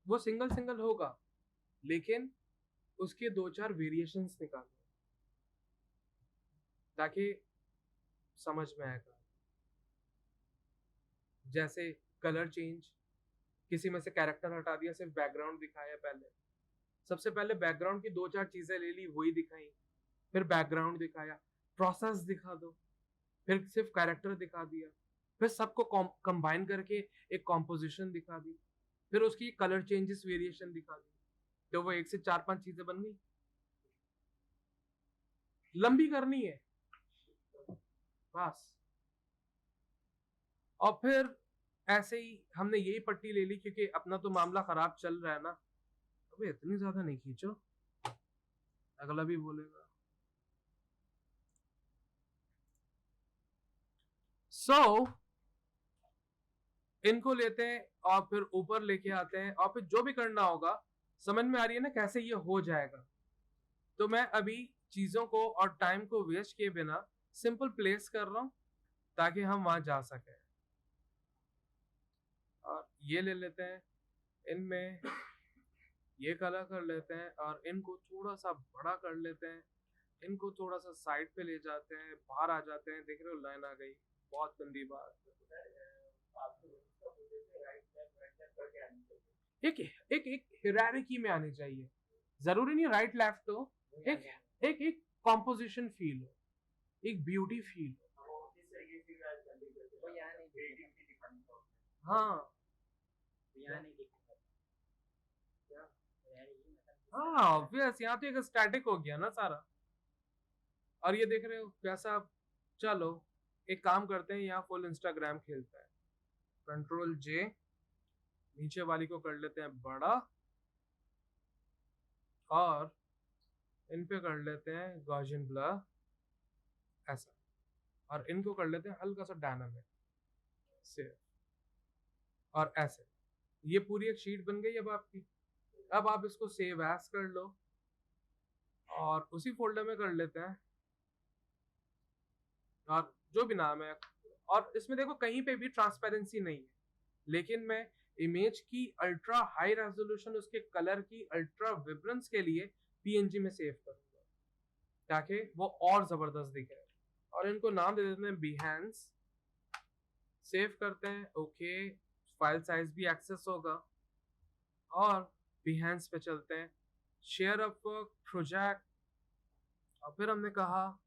वो सिंगल सिंगल होगा, लेकिन उसके 2-4 वेरिएशंस निकालो ताकि समझ में आएगा। जैसे कलर चेंज, किसी में से कैरेक्टर हटा दिया, सिर्फ बैकग्राउंड दिखाया पहले। सबसे पहले बैकग्राउंड की 2-4 चीजें ले ली, वही दिखाई, फिर बैकग्राउंड दिखाया, प्रोसेस दिखा दो, फिर सिर्फ कैरेक्टर दिखा दिया, फिर सबको कंबाइन करके एक कॉम्पोजिशन दिखा दी, फिर उसकी कलर चेंजेस वेरिएशन दिखा दी, तो वो 1 से 4-5 चीजें बन गई। लंबी करनी है बस। और फिर ऐसे ही हमने यही पट्टी ले ली, क्योंकि अपना तो मामला खराब चल रहा है ना। अबे इतनी ज्यादा नहीं खींचो, अगला भी बोलेगा। इनको लेते हैं और फिर ऊपर लेके आते हैं, और फिर जो भी करना होगा, समझ में आ रही है ना कैसे ये हो जाएगा। तो मैं अभी चीजों को और टाइम को वेस्ट किए बिना सिंपल प्लेस कर रहा हूं ताकि हम वहां जा सके। और ये ले लेते हैं, इनमें ये कलर कर लेते हैं, और इनको थोड़ा सा बड़ा कर लेते हैं, इनको थोड़ा सा साइड पे ले जाते हैं, बाहर आ जाते हैं। देख रहे हो लाइन आ गई, बहुत गंदी बात। एक एक एक हिरारिकी में आनी चाहिए, जरूरी नहीं राइट लेफ्ट हो, एक एक एक कॉम्पोजिशन फील हो, एक ब्यूटी फील हो। हाँ हाँ ऑब्वियस, यहाँ तो एक स्टैटिक हो गया ना सारा। और ये देख रहे हो कैसा। चलो एक काम करते हैं, यहाँ फुल इंस्टाग्राम खेलता है। Ctrl+J, नीचे वाली को कर लेते हैं बड़ा, और इन पे कर लेते हैं गॉसियन ब्लर ऐसा, और इनको कर लेते हैं हल्का सा डायनामिक से, और ऐसे। ये पूरी एक शीट बन गई अब आपकी। अब आप इसको सेव एज कर लो, और उसी फोल्डर में कर लेते हैं, और जो भी नाम है। और इसमें देखो कहीं पे भी ट्रांसपेरेंसी नहीं है, लेकिन मैं इमेज की अल्ट्रा हाई रेजोल्यूशन, उसके कलर की अल्ट्रा विब्रेंस के लिए पीएनजी में सेव करूंगा ताकि वो और जबरदस्त दिखे। और इनको नाम दे देते हैं बिहेंस। सेव करते हैं, ओके, फाइल साइज भी एक्सेस होगा। और बिहेंस पे चलते हैं, शेयर अपवर्क प्रोजेक्ट, और फिर हमने कहा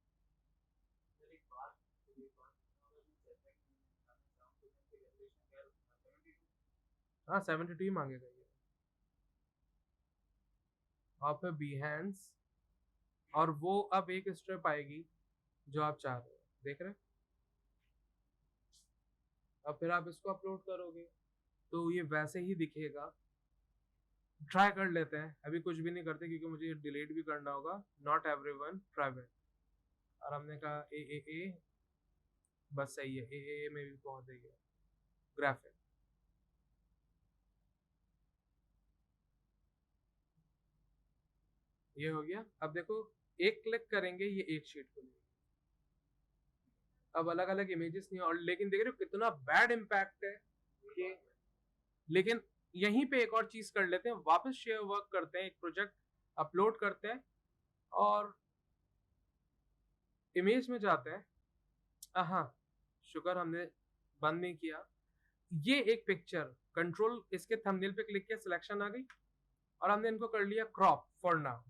हाँ 72 ही मांगेगा ये। और फिर बिहेंस, और वो अब एक स्टेप आएगी जो आप चाह रहे हो, देख रहे हैं। अब फिर आप इसको अपलोड करोगे तो ये वैसे ही दिखेगा। ट्राई कर लेते हैं, अभी कुछ भी नहीं करते क्योंकि मुझे डिलीट भी करना होगा। नॉट एवरीवन प्राइवेट, और हमने कहा ए बस सही है, ए में भी पहुंच गई है ग्राफिक। ये हो गया। अब देखो एक क्लिक करेंगे ये एक शीट खुलेगी। अब अलग अलग इमेजेस नहीं, और लेकिन देख रहे हो कितना बैड इम्पैक्ट है ये। लेकिन यहीं पे एक और चीज कर लेते हैं, वापस शेयर वर्क करते हैं, एक प्रोजेक्ट अपलोड करते हैं, और इमेज में जाते हैं। हाँ शुक्र हमने बंद नहीं किया। ये एक पिक्चर, कंट्रोल इसके थंबनेल पे क्लिक किया, सिलेक्शन आ गई, और हमने इनको कर लिया क्रॉप फॉर नाउ,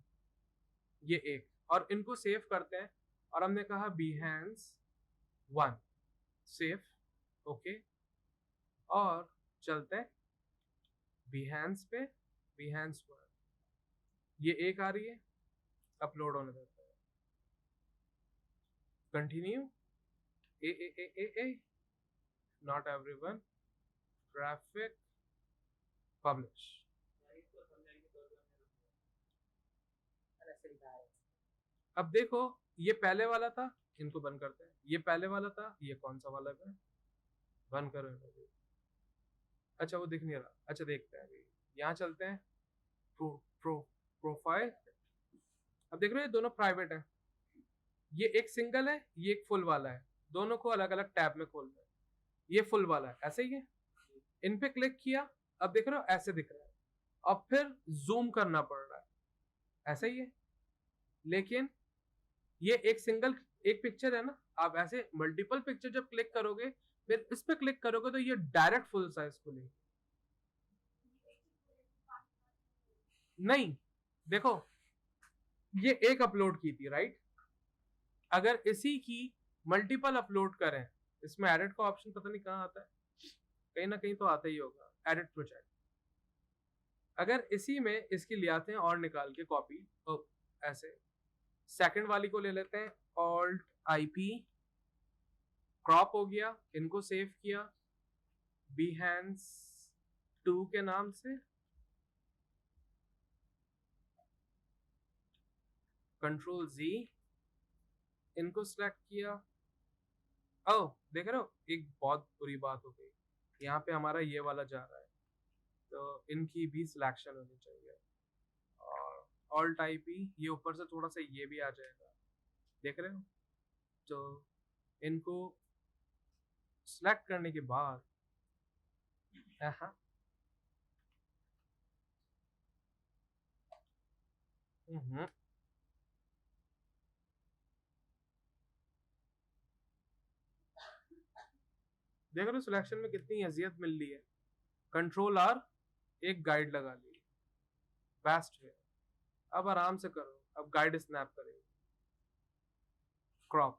ये एक। और इनको सेव करते हैं, और हमने कहा बिहेंस 1, सेव, ओके। और चलते हैं बिहेंस पे, बिहेंस 1, ये एक आ रही है, अपलोड होने देते हैं। Continue, A, not everyone, traffic, publish. अब देखो ये पहले वाला था, इनको बंद करते हैं। ये पहले वाला था, ये कौन सा वाला है, बंद करो इनको। अच्छा वो दिख नहीं रहा, अच्छा देखते हैं अभी। यहाँ चलते हैं, प्रोफाइल। अब देख रहे हो ये दोनों प्राइवेट है, ये एक सिंगल है, ये एक फुल वाला है, दोनों को अलग अलग टैब में खोलना है। ये फुल वाला है, ऐसे ही है, इन पे क्लिक किया, अब देख रहे हो ऐसे दिख रहा है। अब फिर जूम करना पड़ रहा है, ऐसा ही है। लेकिन ये एक सिंगल एक पिक्चर है ना, आप ऐसे मल्टीपल पिक्चर जब क्लिक करोगे, फिर इस पे क्लिक करोगे तो ये डायरेक्ट फुल साइज खुलेगी। नहीं, देखो ये एक अपलोड की थी, राइट? अगर इसी की मल्टीपल अपलोड करें, इसमें एडिट का ऑप्शन पता नहीं कहाँ आता है, कहीं ना कहीं तो आता ही होगा, एडिट प्रोजेक्ट। अगर इसी में इसकी ले आते हैं और निकाल के कॉपी, तो ऐसे सेकंड वाली को ले लेते हैं, ऑल्ट IP, क्रॉप हो गया, इनको सेव किया Behance 2 के नाम से, कंट्रोल Z, इनको सिलेक्ट किया। ओ देख रहे हो, एक बहुत बुरी बात हो गई, यहाँ पे हमारा ये वाला जा रहा है, तो इनकी भी सिलेक्शन होनी चाहिए। और ऑल्ट IP, ये ऊपर से थोड़ा सा ये भी आ जाएगा, देख रहे हो? तो इनको सिलेक्ट करने के बाद देख रहे हो सिलेक्शन में कितनी अजियत मिल रही है। कंट्रोल R, एक गाइड लगा ली, बेस्ट है। अब आराम से करो, अब गाइड स्नैप करेगी, क्रॉप,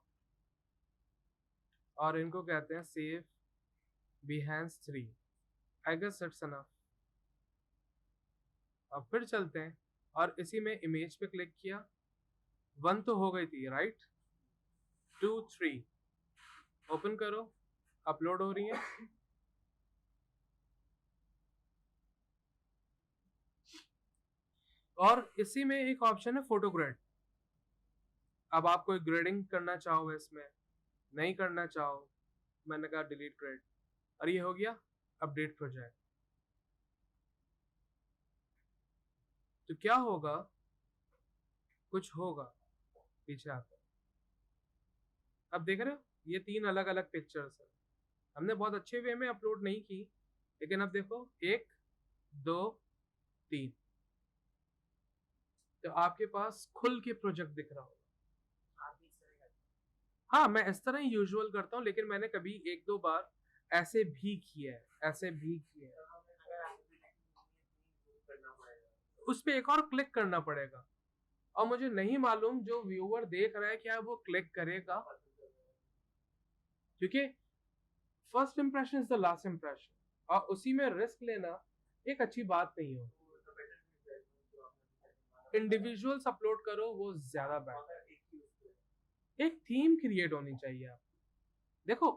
और इनको कहते हैं save Behance 3। I guess it's enough. अब फिर चलते हैं और इसी में इमेज पे क्लिक किया, 1 तो हो गई थी, राइट? 2 3 ओपन करो, अपलोड हो रही है। और इसी में एक ऑप्शन है फोटो ग्रेड। अब आप कोई ग्रेडिंग करना चाहो, इसमें नहीं करना चाहो, मैंने कहा डिलीट ग्रेड, और ये हो गया अपडेट प्रोजेक्ट। तो क्या होगा, कुछ होगा पीछे आता है। अब देख रहे हो ये 3 अलग अलग पिक्चर्स है, हमने बहुत अच्छे वे में अपलोड नहीं की, लेकिन अब देखो 1 2 3, तो आपके पास खुल के प्रोजेक्ट दिख रहा होगा। हाँ मैं इस तरह ही यूजुअल करता हूँ, लेकिन मैंने कभी 1-2 बार ऐसे भी किया है, ऐसे भी किया है। उस पर एक और क्लिक करना पड़ेगा, और मुझे नहीं मालूम जो व्यूअर देख रहा है क्या वो क्लिक करेगा, क्योंकि first impression is the last impression, और उसी में रिस्क लेना एक अच्छी बात नहीं हो। इंडिविजुअल्स अपलोड करो, वो ज्यादा बेटर। एक थीम क्रिएट होनी चाहिए। आप देखो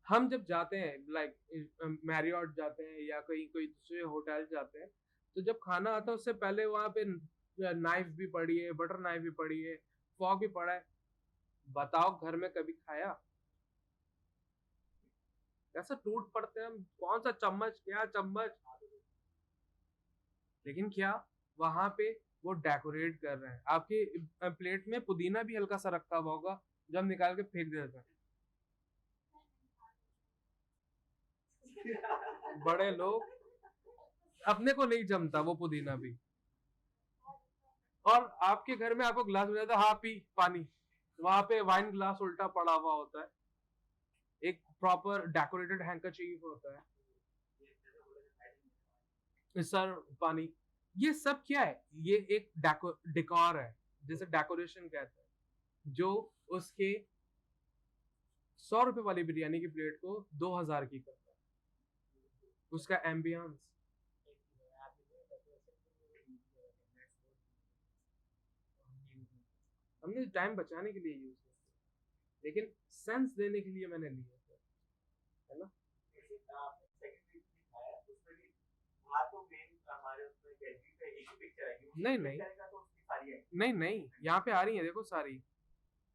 हम जब जाते हैं, लाइक मैरियट जाते हैं या कहीं कोई दूसरे होटल जाते हैं, तो जब खाना आता है उससे पहले वहां पे नाइफ भी पड़ी है, बटर नाइफ भी पड़ी है, फॉक भी पड़ा है। बताओ घर में कभी खाया? कैसे टूट पड़ते हैं हम, कौन सा चम्मच, क्या चम्मच। लेकिन क्या वहां पे वो डेकोरेट कर रहे हैं, आपके प्लेट में पुदीना भी हल्का सा रखा हुआ होगा, जब निकाल के फेंक देते हैं। बड़े लोग, अपने को नहीं जमता वो पुदीना भी। और आपके घर में आपको ग्लास मिल जाता है, हाँ पी पानी, वहां पे वाइन ग्लास उल्टा पड़ा हुआ होता है, एक प्रॉपर डेकोरेटेड हैंकरचीफ होता है, सर पानी। ये सब क्या है? ये एक डेकोर है, जैसे डेकोरेशन कहते हैं, जो उसके 100 रुपए वाली बिरयानी की प्लेट को 2000 की करता है, उसका एम्बियंस। हमने टाइम बचाने के लिए यूज किया, लेकिन सेंस देने के लिए मैंने लिया था, है ना। नहीं नहीं नहीं नहीं, यहाँ पे आ रही है, देखो सारी,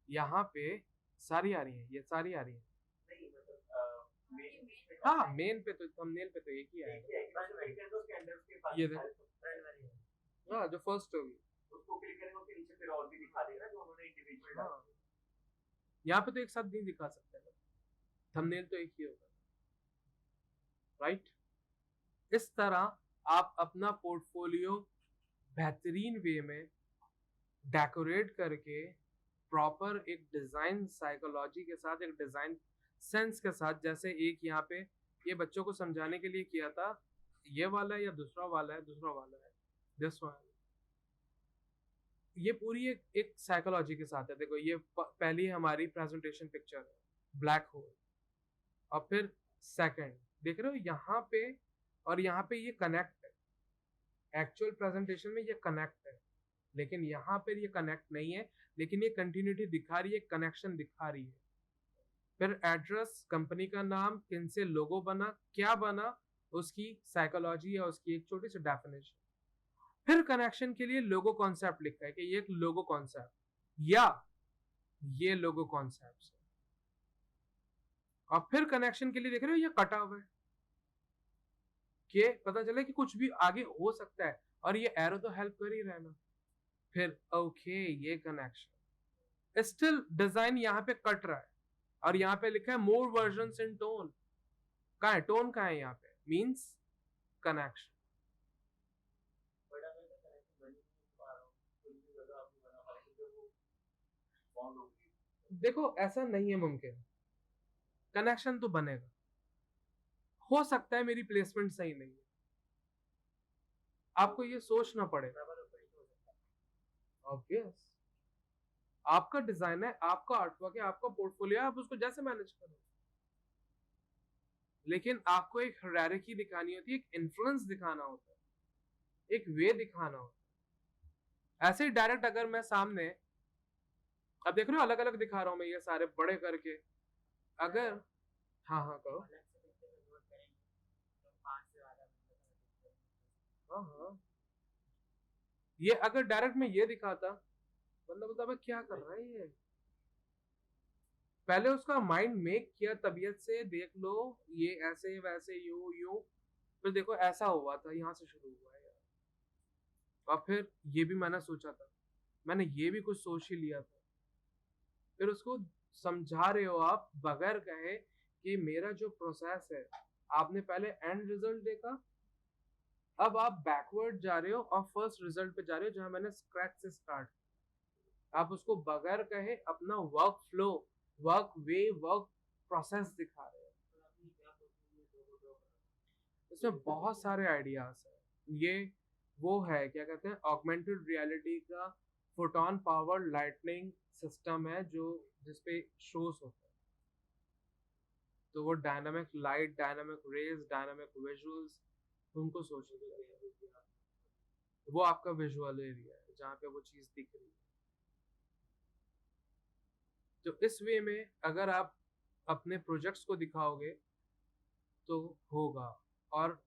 यहाँ पे सारी आ रही है, ये सारी आ रही है। हाँ मेन पे तो, थंबनेल पे तो एक ही आएगा, ये देखो, हाँ जो फर्स्ट होगी, हाँ यहाँ पे तो एक साथ नहीं दिखा सकते ना, थंबनेल तो एक ही होगा, राइट। इस तरह आप अपना पोर्टफोलियो बेहतरीन वे में डेकोरेट करके, प्रॉपर एक डिजाइन साइकोलॉजी के साथ, एक डिजाइन सेंस के साथ, जैसे एक यहाँ पे ये बच्चों को समझाने के लिए किया था, ये वाला है या दूसरा वाला है, दूसरा वाला है, दिस वन, ये पूरी एक साइकोलॉजी के साथ है। देखो ये पहली हमारी प्रेजेंटेशन पिक्चर है, ब्लैक होल, और फिर सेकंड देख रहे हो यहाँ पे, और यहाँ पे ये कनेक्ट है, एक्चुअल प्रेजेंटेशन में ये कनेक्ट है, लेकिन यहाँ पर ये कनेक्ट नहीं है, लेकिन ये कंटिन्यूटी दिखा रही है, कनेक्शन दिखा रही है। फिर एड्रेस, कंपनी का नाम, किन से लोगो बना, क्या बना, उसकी साइकोलॉजी या उसकी एक छोटी सी डेफिनेशन। फिर कनेक्शन के लिए लोगो कॉन्सेप्ट लिखा है कि ये एक लोगो कॉन्सेप्ट या ये लोगो कॉन्सेप्ट है, और फिर कनेक्शन के लिए देख रहे हो ये कटा हुआ है कि पता चले कि कुछ भी आगे हो सकता है, और ये एरो तो हेल्प कर ही रहा है ना। फिर ओके ये कनेक्शन, स्टिल डिजाइन यहाँ पे कट रहा है, और यहाँ पे लिखा है मोर वर्जन्स इन टोन, कहाँ है टोन, कहाँ है यहाँ पे, मींस कनेक्शन। देखो ऐसा नहीं है मुमकिन, कनेक्शन तो बनेगा, हो सकता है मेरी प्लेसमेंट सही नहीं है, आपको ये सोचना पड़ेगा, ऑब्वियस, आपका डिजाइन है, आपका आर्टवर्क है, आपका पोर्टफोलियो है, आप उसको जैसे मैनेज करो, लेकिन आपको एक हायरार्की दिखानी होती है, एक इन्फ्लुएंस दिखाना होता है, एक वे दिखाना होता है। ऐसे ही डायरेक्ट अगर मैं सामने, अब देख रहे हो अलग अलग दिखा रहा हूं मैं, ये सारे बड़े करके, अगर, हाँ हाँ कहो, हाँ हाँ, ये अगर डायरेक्ट में ये दिखाता, बंदा बोलता भाई क्या कर रहा है ये, पहले उसका माइंड मेक किया तबीयत से, देख लो ये ऐसे वैसे यू यू, फिर देखो ऐसा हुआ था, यहाँ से शुरू हुआ है यार, और फिर ये भी मैंने सोचा था, मैंने ये भी कुछ सोच ही लिया था, फिर उसको समझा रहे हो आप बगैर कहे कि मेरा जो प्रोसेस है, आपने पहले एंड रिजल्ट देखा, अब आप बैकवर्ड जा रहे हो और फर्स्ट रिजल्ट पे जा रहे हो, जहां मैंने स्क्रैच से स्टार्ट, आप उसको बगैर कहे अपना work flow, work way, work process दिखा रहे हो। इसमें बहुत सारे आइडियाज है, ये वो है क्या कहते हैं, ऑगमेंटेड रियलिटी का फोटोन पावर लाइटनिंग सिस्टम है, जो जिसपे शोज होता है, तो वो dynamic light, dynamic rays, dynamic visuals, उनको सोचने के लिए, वो आपका विजुअल एरिया है जहाँ पे वो चीज दिख रही है। तो इस वे में अगर आप अपने प्रोजेक्ट्स को दिखाओगे तो होगा, और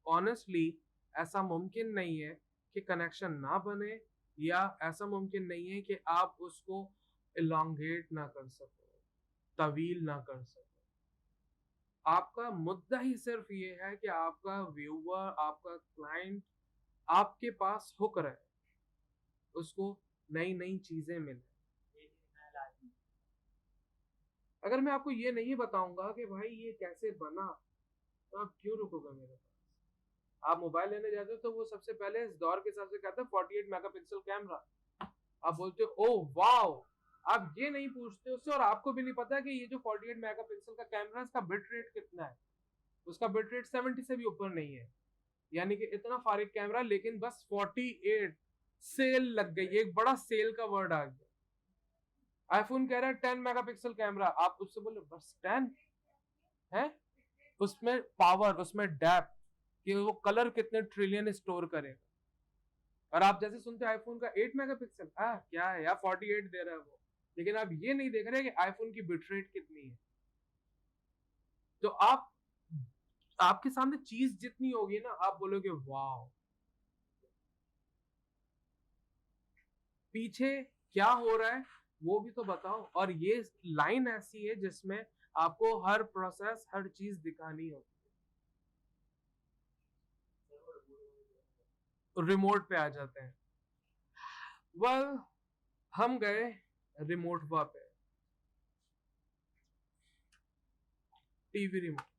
ऑनेस्टली ऐसा मुमकिन नहीं है कि कनेक्शन ना बने, या ऐसा मुमकिन नहीं है कि आप उसको इलोंगेट ना कर सको, तवील ना कर सको। आपका मुद्दा ही सिर्फ ये है कि आपका व्यूअर, आपका क्लाइंट आपके पास हुक रहे, उसको नई नई चीजें मिले। अगर मैं आपको ये नहीं बताऊंगा कि भाई ये कैसे बना, तो आप क्यों रुकोगे मेरे पास। आप मोबाइल लेने जाते हो तो वो सबसे पहले इस दौर के हिसाब से कहता है 48 मेगापिक्सल कैमरा, आप बोलते हो ओ वाओ, आप ये नहीं पूछते उससे, और आपको भी नहीं पता कि ये जो 48 मेगापिक्सल का कैमरा है, इसका बिट रेट कितना है, उसका बिट रेट 70 से भी ऊपर नहीं है, यानी कि इतना फारिग कैमरा, लेकिन बस 48, सेल लग गई, एक बड़ा सेल का वर्ड आ गया। आईफोन कह रहा है 10 मेगापिक्सल कैमरा, आप उससे बोले बस 10 है, उसमें पावर, उसमें डेप्थ, कि वो कलर कितने ट्रिलियन स्टोर करेगा, और आप जैसे सुनते हो आईफोन का 8 मेगापिक्सल, क्या है यार, 48 दे रहा है वो, लेकिन आप ये नहीं देख रहे कि आईफोन की बिटरेट कितनी है। तो आप आपके सामने चीज जितनी होगी ना, आप बोलोगे वाह, पीछे क्या हो रहा है वो भी तो बताओ। और ये लाइन ऐसी है जिसमें आपको हर प्रोसेस, हर चीज दिखानी होती है। रिमोट पे आ जाते हैं। वेल, हम गए रिमोट पे, टीवी रिमोट।